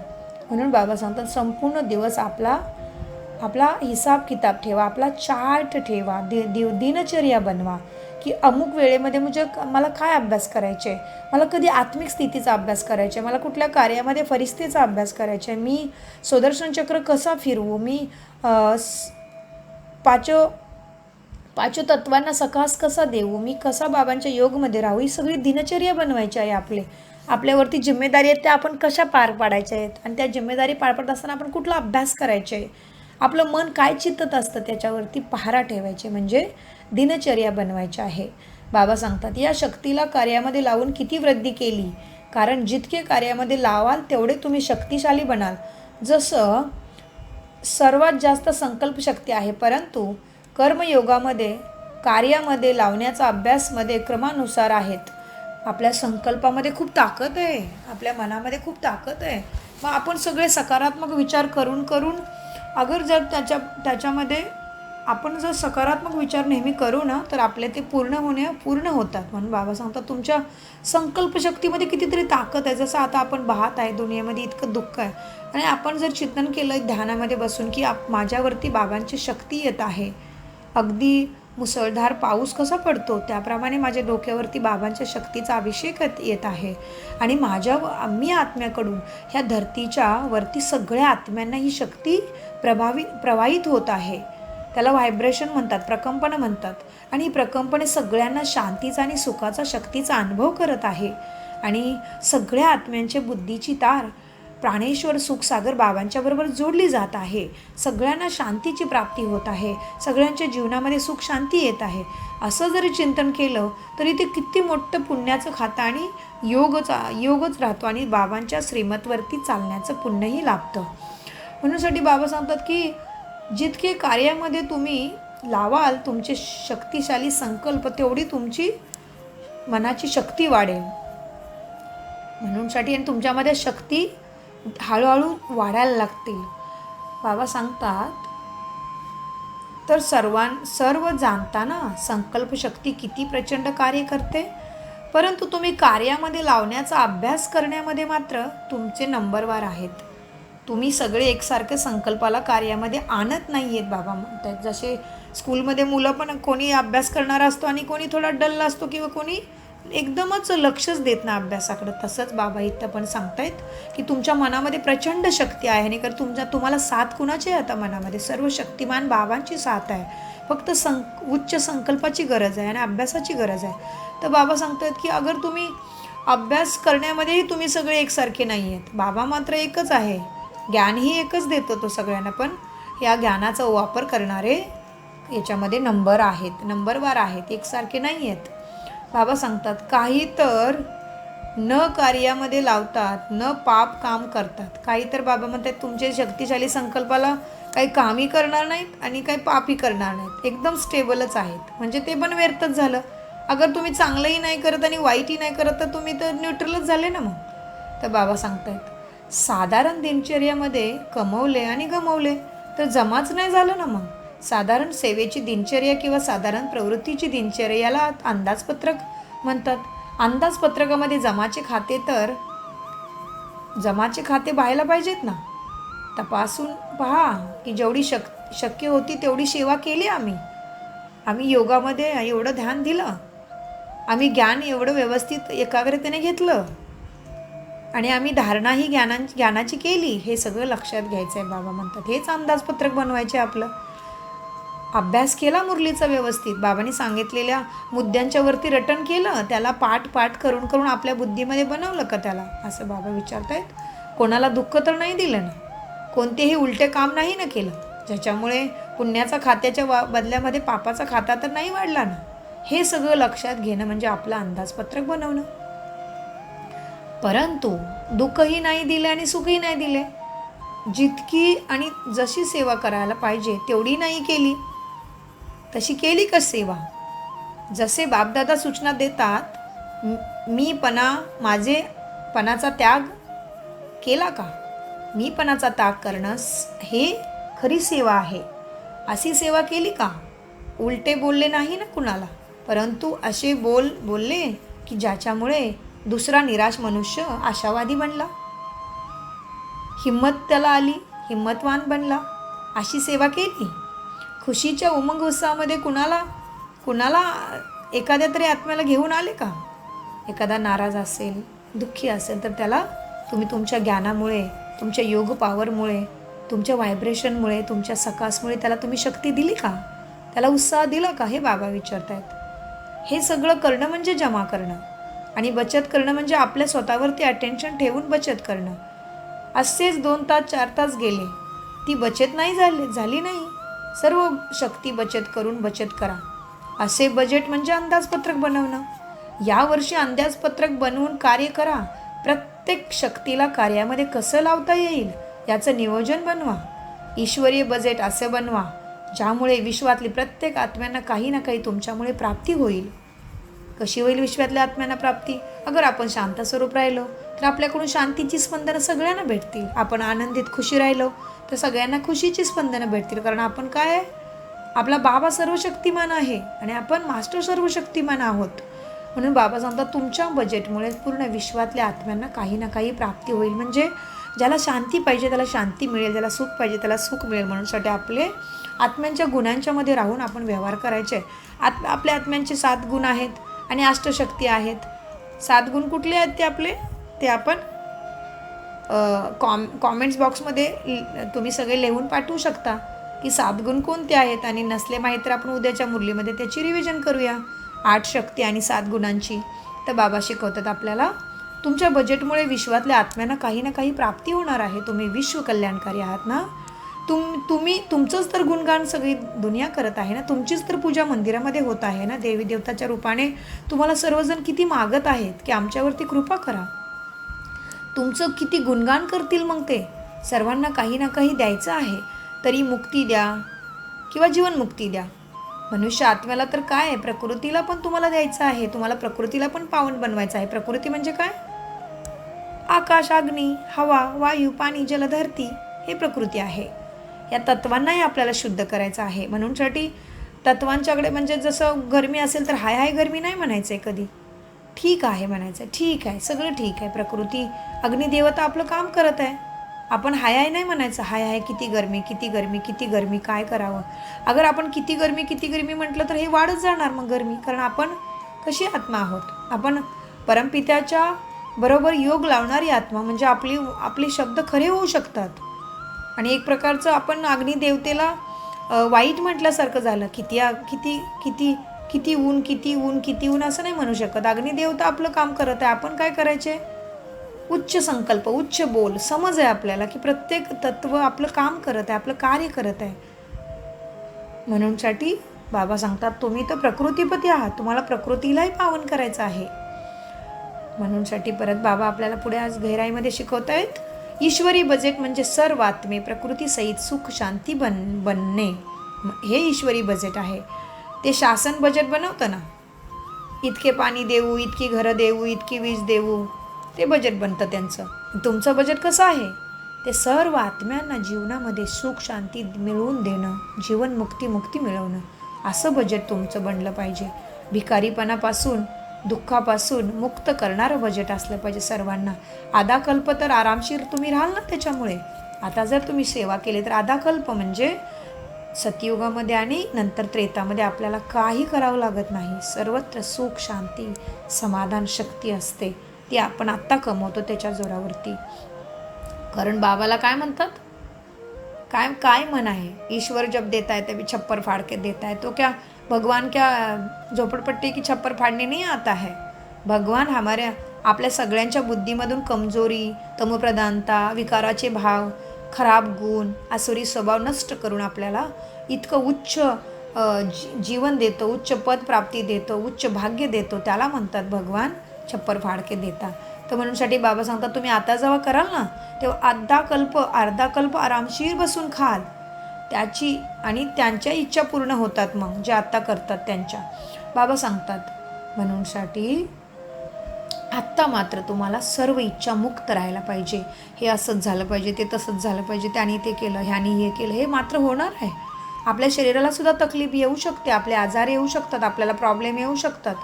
म्हणून बाबा सांगतात संपूर्ण दिवस आपला हिसाब किताब ठेवा, आपला चार्ट ठेवा, दिनचर्या बनवा की अमुक वेळेमध्ये म्हणजे मला काय अभ्यास करायचे, मला कधी आत्मिक स्थितीचा अभ्यास करायचा आहे, मला कुठल्या कार्यामध्ये फरिस्तीचा अभ्यास करायचा आहे, मी सुदर्शन चक्र कसा फिरवू, मी पाचो तत्वांना सकास कसा देऊ, मी कसा बाबांच्या योगमध्ये राहू, ही सगळी दिनचर्या बनवायची आहे. आपल्यावरती जिम्मेदारी आहेत त्या आपण कशा पार पाडायच्या आहेत आणि त्या जिम्मेदारी पार पाडत असताना आपण कुठला अभ्यास करायचे आहे, आपलं मन काय चित्तत असतं त्याच्यावरती पहारा ठेवायचे, म्हणजे दिनचर्या बनवायची आहे. बाबा सांगतात या शक्तीला कार्यामध्ये लावून किती वृद्धी केली, कारण जितके कार्यामध्ये लावाल तेवढे तुम्ही शक्तिशाली बनाल. जसं सर्वात जास्त संकल्प शक्ती आहे, परंतु कर्मयोगामध्ये कार्यामध्ये लावण्याचा अभ्यासमध्ये क्रमानुसार आहेत. आपल्या संकल्पामध्ये खूप ताकद आहे, आपल्या मनामध्ये खूप ताकद आहे. मग आपण सगळे सकारात्मक विचार करून अगर जर त्याच्यामध्ये आपण जर सकारात्मक विचार नेहमी करू ना, तर आपले ते पूर्ण होतात. म्हणून बाबा सांगतात तुमच्या संकल्पशक्तीमध्ये कितीतरी ताकद आहे. जसं आता आपण पाहत आहे दुनियेमध्ये इतकं दुःख आहे, आणि आपण जर चिंतन केलं ध्यानामध्ये बसून की माझ्यावरती बाबांची शक्ती येत आहे, अगदी मुसळधार पाऊस कसा पडतो त्याप्रमाणे माझ्या डोक्यावरती बाबांच्या शक्तीचा अभिषेक येत आहे, आणि मी आत्म्याकडून ह्या धरतीच्या वरती सगळ्या आत्म्यांना ही शक्ती प्रवाहित होत आहे. त्याला व्हायब्रेशन म्हणतात, प्रकंपनं म्हणतात. आणि ही प्रकंपने सगळ्यांना शांतीचा आणि सुखाचा शक्तीचा अनुभव करत आहे. आणि सगळ्या आत्म्यांच्या बुद्धीची तार प्राणेश्वर सुखसागर बाबांच्या बरोबर जोडली जात आहे. सगळ्यांना शांतीची प्राप्ती होत आहे. सगळ्यांच्या जीवनामध्ये सुख शांती येत आहे. असं जरी चिंतन केलं तरी ते किती मोठं पुण्याचं खातं आणि योगच राहतो, आणि बाबांच्या श्रीमतवरती चालण्याचं पुण्यही लाभतं. म्हणूनसाठी बाबा सांगतात की जितके कार्यामध्ये तुम्ही लावाल तुमचे शक्तिशाली संकल्प, तेवढी तुमची मनाची शक्ती वाढेल. म्हणूनसाठी आणि तुमच्यामध्ये शक्ती हळूहळू वाढायला लागतील. बाबा सांगतात तर सर्व जाणताना संकल्पशक्ती किती प्रचंड कार्य करते, परंतु तुम्ही कार्यामध्ये लावण्याचा अभ्यास करण्यामध्ये मात्र तुमचे नंबरवर आहेत. तुम्ही सगळे एकसारखे संकल्पाला कार्यामध्ये आणत नाही आहेत. बाबा म्हणतात जसे स्कूलमध्ये मुलं पण कोणी अभ्यास करणारा असतो आणि कोणी थोडा डल असतो, किंवा कोणी एकदमच लक्षच देत ना अभ्यासाकडं, तसंच बाबा इथं पण सांगतायत की तुमच्या मनामध्ये प्रचंड शक्ती आहे. आणि तुम्हाला साथ कुणाची आहे आता मनामध्ये? सर्व शक्तिमान बाबांची साथ आहे. फक्त उच्च संकल्पाची गरज आहे आणि अभ्यासाची गरज आहे. तर बाबा सांगतायत की अगर तुम्ही अभ्यास करण्यामध्येही तुम्ही सगळे एकसारखे नाही आहेत. बाबा मात्र एकच आहे, ज्ञानही एकच देतो तो सगळ्यांना, पण या ज्ञानाचा वापर करणारे याच्यामध्ये नंबरवार आहेत, एकसारखे नाही आहेत. बाबा सांगतात काही तर न कार्यामध्ये लावतात, न पाप काम करतात. काही तर बाबा म्हणतात तुमचे शक्तिशाली संकल्पाला काही कामही करणार नाहीत आणि काही पापही करणार नाहीत, एकदम स्टेबलच आहेत. म्हणजे ते पण व्यर्थच झालं. अगर तुम्ही चांगलंही नाही करत आणि वाईटही नाही करत तर तुम्ही तर न्यूट्रलच झाले ना मग. तर बाबा सांगतायत साधारण दिनचर्यामध्ये कमवले आणि गमवले तर जमाच नाही झालं ना मग. साधारण सेवेची दिनचर्या किंवा साधारण प्रवृत्तीची दिनचर्या याला अंदाजपत्रक म्हणतात. अंदाजपत्रकामध्ये जमाचे खाते पाहायला पाहिजेत ना. तपासून पहा की जेवढी शक्य होती तेवढी सेवा केली आम्ही योगामध्ये एवढं ध्यान दिलं, आम्ही ज्ञान एवढं व्यवस्थित एकाग्रतेने घेतलं, आणि आम्ही धारणाही ज्ञानाची केली. हे सगळं लक्षात घ्यायचं आहे बाबा म्हणतात. हेच अंदाजपत्रक बनवायचे आपलं. अभ्यास केला मुरलीचा व्यवस्थित, बाबांनी सांगितलेल्या मुद्द्यांच्या वरती रटन केलं, त्याला पाठ करून आपल्या बुद्धीमध्ये बनवलं का त्याला, असं बाबा विचारतायत. कोणाला दुःख तर नाही दिलं ना, कोणतेही उलटे काम नाही ना केलं, ज्याच्यामुळे पुण्याचा खात्याच्या बदल्यामध्ये पापाचा खाता तर नाही वाढला ना. हे सगळं लक्षात घेणं म्हणजे आपलं अंदाजपत्रक बनवणं. परंतु दुःखही नाही दिले आणि सुखही नाही दिले. जितकी आणि जशी सेवा करायला पाहिजे तेवढी नाही केली. तशी केली का सेवा? जसे बापदादा सूचना देतात, माझेपणाचा त्याग केला का? मीपणाचा त्याग करणं हे खरी सेवा आहे. अशी सेवा केली का? उलटे बोलले नाही ना कुणाला, परंतु असे बोलले की ज्याच्यामुळे दुसरा निराश मनुष्य आशावादी बनला, हिम्मत त्याला आली, हिम्मतवान बनला. अशी सेवा केली. खुशीच्या उमंग उत्साहामध्ये कुणाला एखाद्या तरी आत्म्याला घेऊन आले का? एखादा नाराज असेल, दुःखी असेल तर त्याला तुम्ही तुमच्या ज्ञानामुळे, तुमच्या योग पावरमुळे, तुमच्या व्हायब्रेशनमुळे, तुमच्या सकासमुळे त्याला तुम्ही शक्ती दिली का? त्याला उत्साह दिला का? हे बाबा विचारतायत. हे सगळं करणं म्हणजे जमा करणं, आणि बचत करणं म्हणजे आपल्या स्वतःवरती अटेन्शन ठेवून बचत करणं. असेच 2 तास 4 तास गेले, ती बचत नाही झाली नाही. सर्व शक्ती बचत करा. असे बजेट म्हणजे अंदाजपत्रक बनवणं. यावर्षी अंदाजपत्रक बनवून कार्य करा. प्रत्येक शक्तीला कार्यामध्ये कसं लावता येईल याचं नियोजन बनवा. ईश्वरीय बजेट असं बनवा ज्यामुळे विश्वातली प्रत्येक आत्म्यांना काही ना काही तुमच्यामुळे प्राप्ती होईल. कशी होईल विश्वातल्या आत्म्यांना प्राप्ती? अगर आपण शांत स्वरूप राहिलो तर आपल्याकडून शांतीची स्पंदनं सगळ्यांना भेटतील. आपण आनंदित खुशी राहिलो तर सगळ्यांना खुशीची स्पंदनं भेटतील. कारण आपण काय आहे, आपला बाबा सर्वशक्तिमान आहे आणि आपण मास्टर सर्वशक्तिमान आहोत. म्हणून बाबा सांगतात तुमच्या बजेटमुळे पूर्ण विश्वातल्या आत्म्यांना काही ना काही प्राप्ती होईल. म्हणजे ज्याला शांती पाहिजे त्याला शांती मिळेल, ज्याला सुख पाहिजे त्याला सुख मिळेल. म्हणूनसाठी आपले आत्म्यांच्या गुणांच्या मध्ये राहून आपण व्यवहार करायचे. आपल्या आत्म्यांचे 7 गुण आहेत आणि अष्टशक्ती आहेत. 7 गुण कुठले आहेत ते आपले, ते आपण कॉमेंट्स बॉक्समध्ये तुम्ही सगळे लिहून पाठवू शकता की 7 गुण कोणते आहेत. आणि नसले माहीत तर आपण उद्याच्या मुरलीमध्ये त्याची रिव्हिजन करूया, 8 शक्ती आणि 7 गुणांची. तर बाबा शिकवतात आपल्याला तुमच्या बजेटमुळे विश्वातल्या आत्म्यांना काही ना काही प्राप्ती होणार आहे. तुम्ही विश्व कल्याणकारी आहात ना. तुम्ही तुमचंच तर गुणगान सगळी दुनिया करत आहे ना. तुमचीच तर पूजा मंदिरामध्ये होत आहे ना. देवी देवताच्या रूपाने तुम्हाला सर्वजण किती मागत आहेत की आमच्यावरती कृपा करा. तुमचं किती गुणगान करतील मग ते. सर्वांना काही ना काही द्यायचं आहे. तरी मुक्ती द्या किंवा जीवनमुक्ती द्या. मनुष्य आत्म्याला तर काय आहे, प्रकृतीला पण तुम्हाला द्यायचं आहे. तुम्हाला प्रकृतीला पण पावन बनवायचं आहे. प्रकृती म्हणजे काय, आकाश, अग्नी, हवा, वायू, पाणी, जल, धरती हे प्रकृती आहे. या तत्वांनाही आपल्याला शुद्ध करायचं आहे. म्हणून साठी तत्वांच्याकडे म्हणजे जसं गरमी असेल तर हाय हाय गरमी नाही म्हणायचं आहे कधी. ठीक आहे म्हणायचं, ठीक आहे, सगळं ठीक आहे. प्रकृती अग्निदेवता आपलं काम करत आहे. आपण हाय हाय नाही म्हणायचं. हाय हाय किती गरमी, किती गरमी, किती गरमी, काय करावं. अगर आपण किती गरमी म्हटलं तर हे वाढत जाणार मग गरमी. कारण आपण कशी आत्मा आहोत. आपण परमपित्याच्या बरोबर योग लावणारी आत्मा. म्हणजे आपले शब्द खरे होऊ शकतात. आणि एक प्रकारचं आपण अग्निदेवतेला वाईट म्हटल्यासारखं झालं. किती किती किती किती ऊन, किती ऊन, किती ऊन असं नाही म्हणू शकत. अग्निदेवता आपलं काम करत आहे. आपण काय करायचे, उच्च संकल्प, उच्च बोल, समज आहे आपल्याला की प्रत्येक तत्व आपलं काम करत आहे, आपलं कार्य करत आहे. म्हणून साठी बाबा सांगतात तुम्ही तर प्रकृतीपती आहात. तुम्हाला प्रकृतीलाही पावन करायचं आहे. म्हणून साठी परत बाबा आपल्याला पुढे आज गहराईमध्ये शिकवत आहेत. ईश्वरी बजेट म्हणजे सर्व आत्मे प्रकृतीसहित सुख शांती बनणे, हे ईश्वरी बजेट आहे. ते शासन बजेट बनवतं ना, इतके पाणी देऊ, इतकी घरं देऊ, इतकी वीज देऊ, ते बजेट बनतं त्यांचं. तुमचं बजेट कसं आहे, ते सर्व आत्म्यांना जीवनामध्ये सुख शांती मिळवून देणं, जीवनमुक्ती मिळवणं, असं बजेट तुमचं बनलं पाहिजे. भिकारीपणापासून, दुःखापासून मुक्त करणारं बजेट असलं पाहिजे सर्वांना. आदाकल्प तर आरामशीर तुम्ही राहाल ना त्याच्यामुळे. आता जर तुम्ही सेवा केली तर आदाकल्प म्हणजे सतयुगामध्ये आणि नंतर त्रेतामध्ये आपल्याला काही करावं लागत नाही. सर्वत्र सुख शांती समाधान शक्ती असते. ती आपण आत्ता कमवतो त्याच्या जोरावरती. कारण बाबाला काय म्हणतात, काय मन आहे, ईश्वर जब देता है तभी छप्पर फाड़ के देता है. तो क्या भगवान क्या झोपड़पट्टी की छप्पर फाड़ने नहीं आता है. भगवान आपल्या सगळ्यांच्या बुद्धीमधून कमजोरी, तमोप्रधानता, विकाराचे भाव, खराब गुण, आसुरी स्वभाव नष्ट करून आपल्याला इतकं उच्च जीवन देतो, उच्च पद प्राप्ती देतो, उच्च भाग्य देतो. त्याला म्हणतात भगवान छप्पर फाड़ के देता. तर म्हणूनसाठी बाबा सांगतात तुम्ही आता जेव्हा कराल ना तेव्हा अर्धा कल्प आरामशीर बसून खाल त्याची, आणि त्यांच्या इच्छा पूर्ण होतात मग जे आत्ता करतात त्यांच्या. बाबा सांगतात म्हणूनसाठी आत्ता मात्र तुम्हाला सर्व इच्छा मुक्त राहायला पाहिजे. हे असंच झालं पाहिजे, ते तसंच झालं पाहिजे, त्याने ते केलं, ह्यानी हे केलं, हे मात्र होणार आहे. आपल्या शरीराला सुद्धा तकलीफ येऊ शकते, आपले आजार येऊ शकतात, आपल्याला प्रॉब्लेम येऊ शकतात,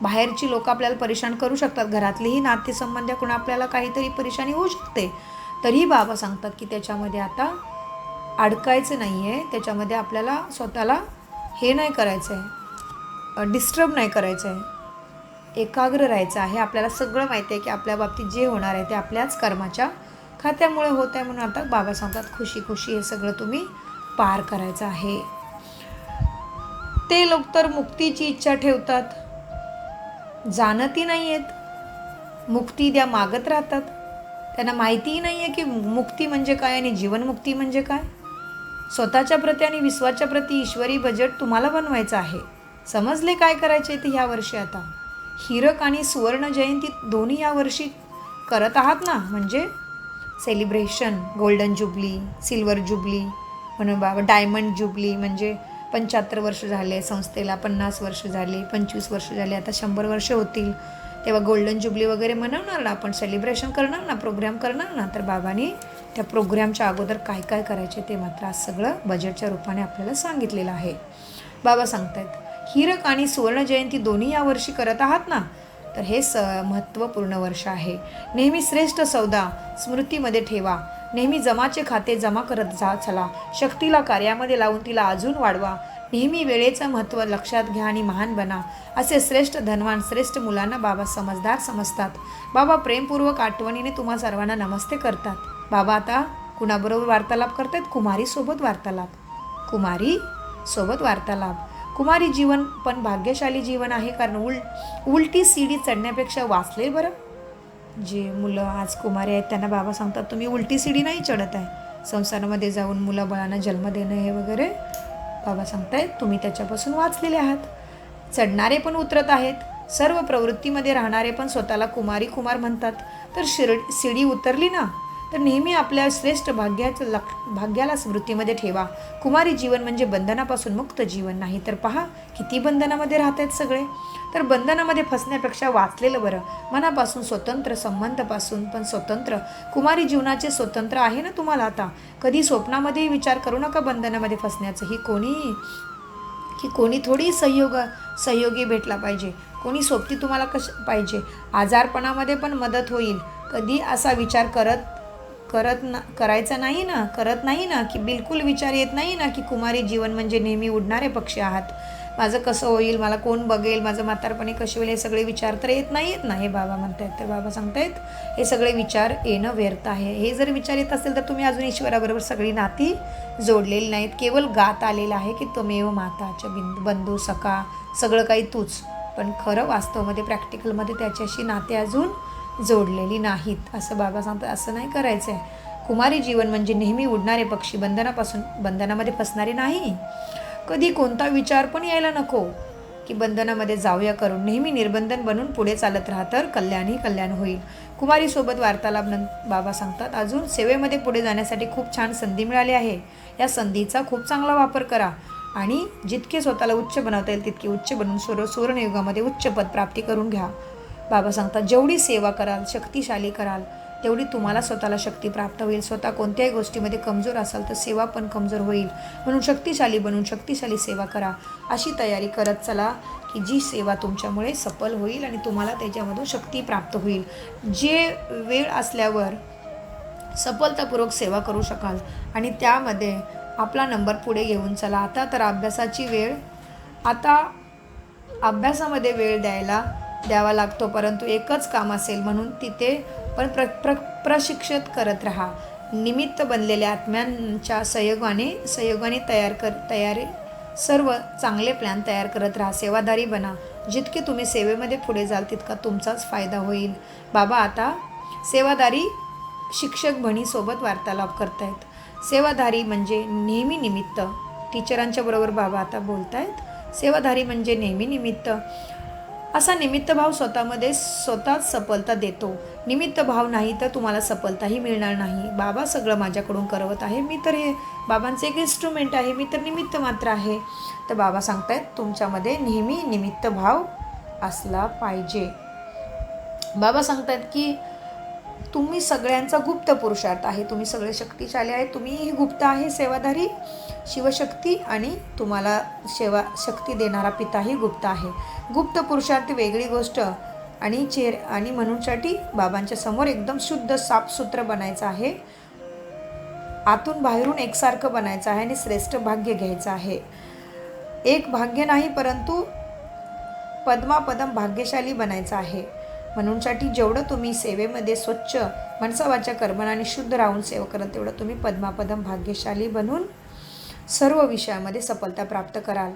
बाहेरची लोक आपल्याला परेशान करू शकतात, घरातलेही नातेसंबंधाकडून आपल्याला काहीतरी परेशानी होऊ शकते. तरीही बाबा सांगतात की त्याच्यामध्ये आता अडकायचं नाही आहे. त्याच्यामध्ये आपल्याला स्वतःला हे नाही करायचं आहे, डिस्टर्ब नाही करायचं आहे, एकाग्र राहायचं आहे. आपल्याला सगळं माहिती आहे की आपल्या बाबतीत जे होणार आहे ते आपल्याच कर्माच्या खात्यामुळे होत आहे. म्हणून आता बाबा सांगतात खुशी खुशी हे सगळं तुम्ही पार करायचं आहे. ते लोक तर मुक्तीची इच्छा ठेवतात, जाणतही नाही आहेत, मुक्ती द्या मागत राहतात. त्यांना माहितीही नाही आहे की मुक्ती म्हणजे काय आणि जीवनमुक्ती म्हणजे काय. स्वतःच्या प्रती आणि विश्वाच्या प्रती ईश्वरी बजेट तुम्हाला बनवायचं आहे. समजले काय करायचे ते ह्या वर्षी. आता हिरक आणि सुवर्ण जयंती दोन्ही या वर्षी करत आहात ना, म्हणजे celebration, golden jubilee, silver jubilee म्हणून बाबा, डायमंड जुबली म्हणजे 75 वर्ष झाले संस्थेला, 50 वर्ष झाली, 25 वर्ष झाले, आता 100 वर्ष होतील. तेव्हा गोल्डन जुबली वगैरे मनवणार ना आपण, सेलिब्रेशन करणार ना, प्रोग्राम करणार ना. तर बाबांनी त्या प्रोग्रॅमच्या अगोदर काय काय करायचे ते मात्र आज सगळं बजेटच्या रूपाने आपल्याला सांगितलेलं आहे. बाबा सांगतायत हीरक आणि सुवर्ण जयंती दोन्ही यावर्षी करत आहात ना, तर हे महत्त्वपूर्ण वर्ष आहे. नेहमी श्रेष्ठ सौदा स्मृतीमध्ये ठेवा. नेहमी जमाचे खाते जमा करत जा चला. शक्तीला कार्यामध्ये लावून तिला अजून वाढवा. नेहमी वेळेचं महत्त्व लक्षात घ्या आणि महान बना. असे श्रेष्ठ धनवान श्रेष्ठ मुलांना बाबा समजदार समजतात. बाबा प्रेमपूर्वक आठवणीने तुम्हा सर्वांना नमस्ते करतात. बाबा आता कुणाबरोबर वार्तालाप करतात? कुमारीसोबत वार्तालाप. कुमारीसोबत वार्तालाप. कुमारी जीवन पण भाग्यशाली जीवन आहे, कारण उलटी सीडी चढण्यापेक्षा वाचले बरं. जे मुलं आज कुमारी आहेत त्यांना बाबा सांगतात तुम्ही उलटी सीडी नाही चढत आहे. संसारामध्ये जाऊन मुलाबाळांना जन्म देणं हे वगैरे बाबा सांगतायत तुम्ही त्याच्यापासून वाचलेले आहात. चढणारे पण उतरत आहेत. सर्व प्रवृत्तीमध्ये राहणारे पण स्वतःला कुमार म्हणतात. तर शिडी उतरली ना तर नेहमी आपल्या श्रेष्ठ भाग्याला स्मृतीमध्ये ठेवा. कुमारी जीवन म्हणजे बंधनापासून मुक्त जीवन नाही. तर पहा किती बंधनामध्ये राहत आहेत सगळे. तर बंधनामध्ये फसण्यापेक्षा वाचलेलं बरं. मनापासून स्वतंत्र, संबंधापासून पण स्वतंत्र. कुमारी जीवनाचे स्वतंत्र आहे ना तुम्हाला आता. कधी स्वप्नामध्येही विचार करू नका बंधनामध्ये फसण्याचं. कोणी थोडी सहयोगी भेटला पाहिजे. कोणी सोबती तुम्हाला पाहिजे. आजारपणामध्ये पण मदत होईल. कधी असा विचार करत नाही ना की बिलकुल विचार येत नाही ना की कुमारी जीवन म्हणजे नेहमी उडणारे पक्षी आहात. माझं कसं होईल, मला कोण बघेल, माझं म्हातारपणी कसे होईल, हे सगळे विचार तर येत नाहीत ना, हे बाबा म्हणतायत. तर बाबा सांगतायत हे सगळे विचार येणं व्यर्थ आहे. हे जर विचार येत असेल तर तुम्ही अजून ईश्वराबरोबर सगळी नाती जोडलेली नाहीत. केवळ गात आलेलं आहे की त्वमेव माताच्या बंधू सखा सगळं काही तूच. पण खरं वास्तवमध्ये प्रॅक्टिकलमध्ये त्याच्याशी नाते अजून जोडलेली नाहीत. असं बाबा सांगतात. असं नाही करायचं आहे. कुमारी जीवन म्हणजे नेहमी उडणारे पक्षी, बंधनामध्ये फसणारे नाही. कधी कोणता विचार पण यायला नको की बंधनामध्ये जाऊया करून. नेहमी निर्बंधन बनून पुढे चालत राहा तर कल्याण होईल. कुमारीसोबत वार्तालाप बाबा सांगतात अजून सेवेमध्ये पुढे जाण्यासाठी खूप छान संधी मिळाली आहे. या संधीचा खूप चांगला वापर करा आणि जितके स्वतःला उच्च बनवता येईल तितके उच्च बनवून सुवर्णयुगामध्ये उच्च पद प्राप्ती करून घ्या. बाबा सांगतात जेवढी सेवा कराल, शक्तिशाली कराल, तेवढी तुम्हाला स्वतःला शक्ती प्राप्त होईल. स्वतः कोणत्याही गोष्टीमध्ये कमजोर असाल तर सेवा पण कमजोर होईल. म्हणून शक्तिशाली बनून शक्तिशाली सेवा करा. अशी तयारी करत चला की जी सेवा तुमच्यामुळे सफल होईल आणि तुम्हाला त्याच्यामधून शक्ती प्राप्त होईल. जे वेळ असल्यावर सफलतापूर्वक सेवा करू शकाल आणि त्यामध्ये आपला नंबर पुढे घेऊन चला. आता तर अभ्यासाची वेळ. आता अभ्यासामध्ये वेळ द्यावा लागतो, परंतु एकच काम असेल म्हणून तिथे पण प्रशिक्षित करत राहा. निमित्त बनलेल्या आत्म्यांच्या सहयोगाने तयारी सर्व चांगले प्लॅन तयार करत राहा. सेवाधारी बना. जितके तुम्ही सेवेमध्ये पुढे जाल तितका तुमचाच फायदा होईल. बाबा आता सेवाधारी शिक्षक बहिणीसोबत वार्तालाप करतायत. सेवाधारी म्हणजे नेहमी निमित्त. टीचरांच्या बरोबर बाबा आता बोलतायत. सेवाधारी म्हणजे नेहमी निमित्त. असा निमित्त भाव स्वतःच सफलता देतो. निमित्त भाव नाही तर तुम्हाला सफलताही मिळणार नाही. बाबा सगळं माझ्याकडून करवत आहे. मी तर हे बाबांचे एक इन्स्ट्रुमेंट आहे. मी तर निमित्त मात्र आहे. तर बाबा सांगतायत तुमच्यामध्ये नेहमी निमित्त भाव असला पाहिजे. बाबा सांगतायत की तुम्ही सगळ्यांचा गुप्त पुरुषार्थ आहे. तुम्ही सगळे शक्तिशाली आहे. तुम्हीही गुप्त आहे, सेवाधारी शिवशक्ती, आणि तुम्हाला शक्ती देणारा पिताही गुप्त आहे. गुप्त पुरुषार्थ वेगळी गोष्ट आणि म्हणूनसाठी बाबांच्या समोर एकदम शुद्ध साफसूत्र बनायचं आहे. आतून बाहेरून एकसारखं बनायचं आहे आणि श्रेष्ठ भाग्य घ्यायचं आहे. एक भाग्य नाही परंतु पद्मापदम भाग्यशाली बनायचं आहे. म्हणूनसाठी जेवढं तुम्ही सेवेमध्ये स्वच्छ मनसावाच्या कर्मणाने शुद्ध राहून सेवा करत तेवढं तुम्ही पद्मापदम भाग्यशाली बनून सर्व विषयामध्ये सफलता प्राप्त कराल.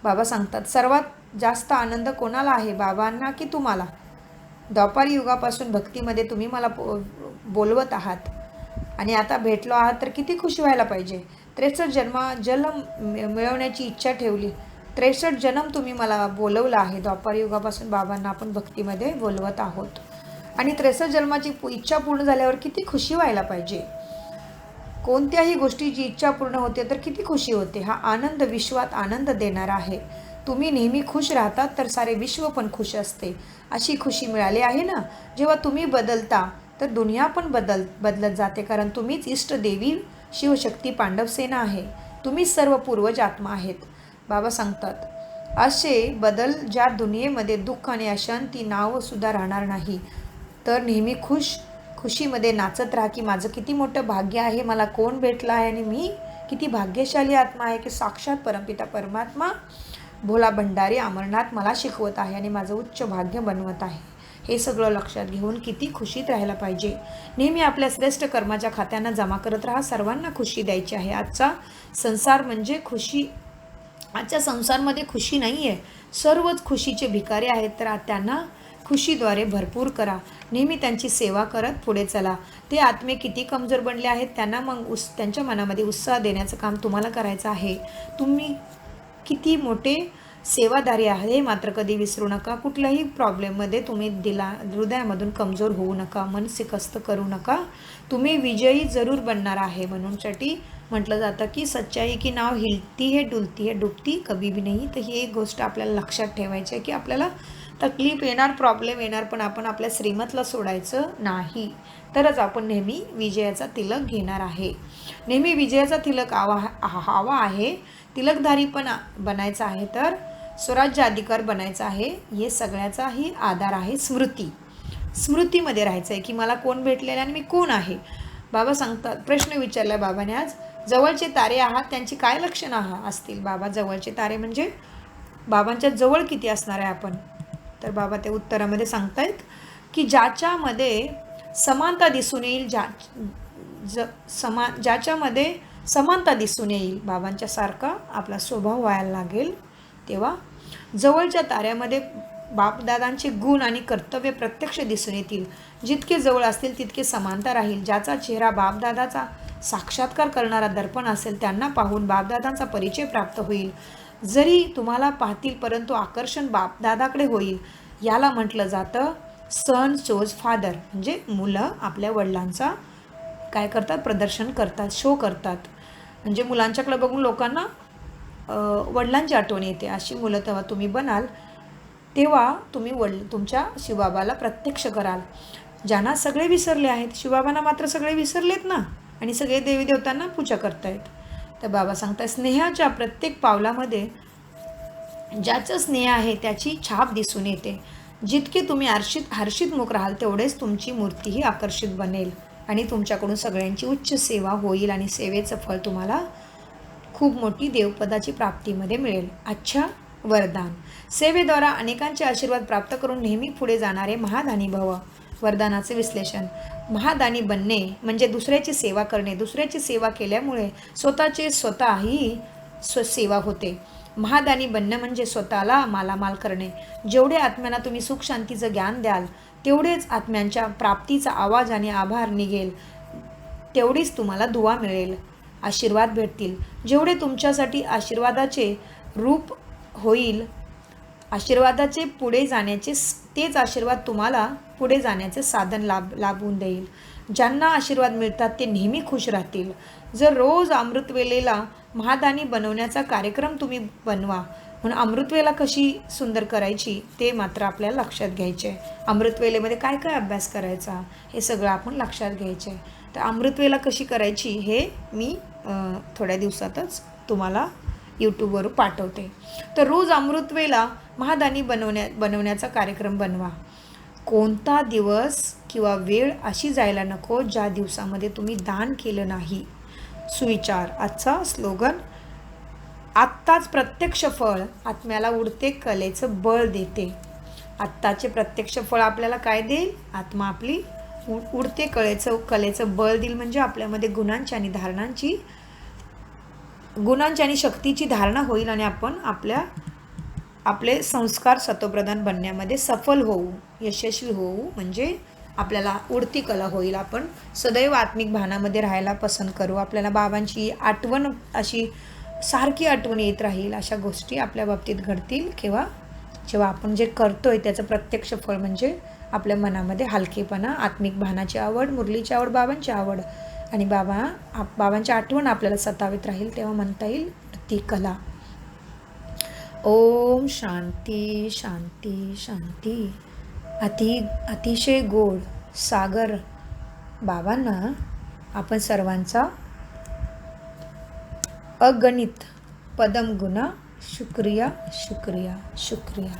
बाबा सांगतात सर्वात जास्त आनंद कोणाला आहे, बाबांना की तुम्हाला? द्वापारी युगापासून भक्तीमध्ये तुम्ही मला बोलवत आहात आणि आता भेटलो आहात तर किती खुशी व्हायला पाहिजे. 63 जन्म मिळवण्याची इच्छा ठेवली. 63 जन्म तुम्ही मला बोलवलं आहे. द्वापार युगापासून बाबांना आपण भक्तीमध्ये बोलवत आहोत आणि 63 जन्माची इच्छा पूर्ण झाल्यावर किती खुशी व्हायला पाहिजे. कोणत्याही गोष्टीची इच्छा पूर्ण होते तर किती खुशी होते. हा आनंद विश्वात आनंद देणारा आहे. तुम्ही नेहमी खुश राहतात तर सारे विश्व पण खुश असते. अशी खुशी मिळाली आहे ना. जेव्हा तुम्ही बदलता तर दुनिया पण बदलत जाते, कारण तुम्हीच इष्टदेवी शिवशक्ती पांडवसेना आहे. तुम्हीच सर्व पूर्वज आत्मा आहेत. बाबा सांगतात असे बदल ज्या दुनियेमध्ये दुःख आणि अशांती नावसुद्धा राहणार नाही. तर नेहमी खुशीमध्ये नाचत राहा की माझं किती मोठं भाग्य आहे, मला कोण भेटलं आहे आणि मी किती भाग्यशाली आत्मा आहे की साक्षात परमपिता परमात्मा भोला भंडारी अमरनाथ मला शिकवत आहे आणि माझं उच्च भाग्य बनवत आहे. हे सगळं लक्षात घेऊन किती खुशीत राहायला पाहिजे. नेहमी आपल्या श्रेष्ठ कर्माच्या खात्यांना जमा करत राहा. सर्वांना खुशी द्यायची आहे. आजचा संसार म्हणजे खुशी. आजच्या संसारमध्ये खुशी नाही आहे. सर्वच खुशीचे भिकारी आहेत, तर त्यांना खुशीद्वारे भरपूर करा. नेहमी त्यांची सेवा करत पुढे चला. ते आत्मे किती कमजोर बनले आहेत, त्यांना मग त्यांच्या मनामध्ये उत्साह देण्याचं काम तुम्हाला करायचं आहे. तुम्ही किती मोठे सेवादारी आहे हे मात्र कधी विसरू नका. कुठल्याही प्रॉब्लेममध्ये तुम्ही हृदयामधून कमजोर होऊ नका, मन शिकस्त करू नका. तुम्ही विजयी जरूर बनणार आहे. म्हणूनसाठी म्हटलं जातं की सच्चाई की नाव हिलती है डुलती है डुबती कभी भी नाही. तर ही एक गोष्ट आपल्याला लक्षात ठेवायची आहे की आपल्याला तकलीफ येणार, प्रॉब्लेम येणार, पण आपण आपल्या श्रीमतला सोडायचं नाही. तरच आपण नेहमी विजयाचा तिलक घेणार आहे. नेहमी विजयाचा तिलक हवा आहे. तिलकधारी पण बनायचं आहे, तर स्वराज्य अधिकार बनायचा आहे. हे सगळ्याचाही आधार आहे स्मृतीमध्ये राहायचं आहे की मला कोण भेटलेलं आणि मी कोण आहे. बाबा सांगतात, प्रश्न विचारला बाबाने आज, जवळचे तारे आहात त्यांची काय लक्षणं असतील. बाबा जवळचे तारे म्हणजे बाबांच्या जवळ किती असणार आहे आपण. तर बाबा ते उत्तरामध्ये सांगतायत की ज्याच्यामध्ये समानता दिसून येईल, ज्याच्यामध्ये समानता दिसून येईल, बाबांच्या सारखा आपला स्वभाव व्हायला लागेल, तेव्हा जवळच्या ताऱ्यामध्ये बापदादांचे गुण आणि कर्तव्य प्रत्यक्ष दिसून येतील. जितके जवळ असतील तितके समानता राहील. ज्याचा चेहरा बापदादाचा साक्षात्कार करणारा दर्पण असेल त्यांना पाहून बापदादांचा परिचय प्राप्त होईल. जरी तुम्हाला पाहतील परंतु आकर्षण बापदादाकडे होईल. याला म्हटलं जातं सन शोज फादर, म्हणजे मुलं आपल्या वडिलांचा काय करतात, प्रदर्शन करतात, शो करतात. म्हणजे मुलांच्याकडे बघून लोकांना वडिलांची आठवण येते. अशी मुलं तेव्हा तुम्ही बनाल, तेव्हा तुम्ही तुमच्या शिवबाबाला प्रत्यक्ष कराल. ज्यांना सगळे विसरले आहेत, शिवबाबांना मात्र सगळे विसरलेत ना, आणि सगळे देवी देवतांना पूजा करतायत. तर बाबा सांगतात स्नेहाच्या प्रत्येक पावलामध्ये ज्याचं स्नेह आहे त्याची छाप दिसून येते. जितके तुम्ही हर्षित मुख राहाल तेवढेच तुमची मूर्तीही आकर्षित बनेल आणि तुमच्याकडून सगळ्यांची उच्च सेवा होईल आणि सेवेचं फळ तुम्हाला खूप मोठी देवपदाची प्राप्तीमध्ये मिळेल. अच्छा वरदान, सेवेद्वारा अनेकांचे आशीर्वाद प्राप्त करून नेहमी पुढे जाणारे महादानी भव. वरदानाचे विश्लेषण, महादानी बनणे म्हणजे दुसऱ्याची सेवा करणे. दुसऱ्याची सेवा केल्यामुळे स्वतःही सेवा होते. महादानी बनणं म्हणजे स्वतःला मालामाल करणे. जेवढे आत्म्यांना तुम्ही सुख शांतीचं ज्ञान द्याल तेवढेच आत्म्यांच्या प्राप्तीचा आवाज आणि आभार निघेल, तेवढीच तुम्हाला दुवा मिळेल, आशीर्वाद भेटतील. जेवढे तुमच्यासाठी आशीर्वादाचे रूप होईल, आशीर्वादाचे पुढे जाण्याचे तेच आशीर्वाद तुम्हाला पुढे जाण्याचे साधन लाभून देईल. ज्यांना आशीर्वाद मिळतात ते नेहमी खुश राहतील. जर रोज अमृतवेलेला महादानी बनवण्याचा कार्यक्रम तुम्ही बनवा. म्हणून अमृतवेला कशी सुंदर करायची ते मात्र आपल्याला लक्षात घ्यायचे आहे. अमृतवेलेमध्ये काय काय अभ्यास करायचा हे सगळं आपण लक्षात घ्यायचे आहे. तर अमृतवेला कशी करायची हे मी थोड्या दिवसातच तुम्हाला यूट्यूबवर पाठवते. तर रोज अमृतवेला महादानी बनवण्याचा कार्यक्रम बनवा. कोणता दिवस किंवा वेळ अशी जायला नको ज्या दिवसामध्ये तुम्ही दान केलं नाही. सुविचार आजचा स्लोगन, आत्ताच प्रत्यक्ष फळ आत्म्याला उडते कलेचं बळ देते. आत्ताचे प्रत्यक्ष फळ आपल्याला काय देईल, आत्मा आपली उडते कलेचं बळ देईल. म्हणजे आपल्यामध्ये गुणांची आणि शक्तीची धारणा होईल आणि आपण आपले संस्कार सत्वप्रधान बनण्यामध्ये सफल होऊ, यशस्वी होऊ. म्हणजे आपल्याला उडती कला होईल. आपण सदैव आत्मिक भानामध्ये राहायला पसंत करू. आपल्याला बाबांची आठवण अशी सारखी आठवण येत राहील. अशा गोष्टी आपल्या बाबतीत घडतील जेव्हा आपण जे करतोय त्याचं प्रत्यक्ष फळ म्हणजे आपल्या मनामध्ये हलकेपणा, आत्मिक भानाची आवड, मुरलीची आवड, बाबांची आवड आणि बाबांची आठवण आपल्याला सतावित राहील. तेव्हा म्हणता येईल ती कला. ओम शांती शांती शांती. अतिशय गोड सागर बाबांना आपण सर्वांचा अगणित पदम गुना शुक्रिया शुक्रिया शुक्रिया.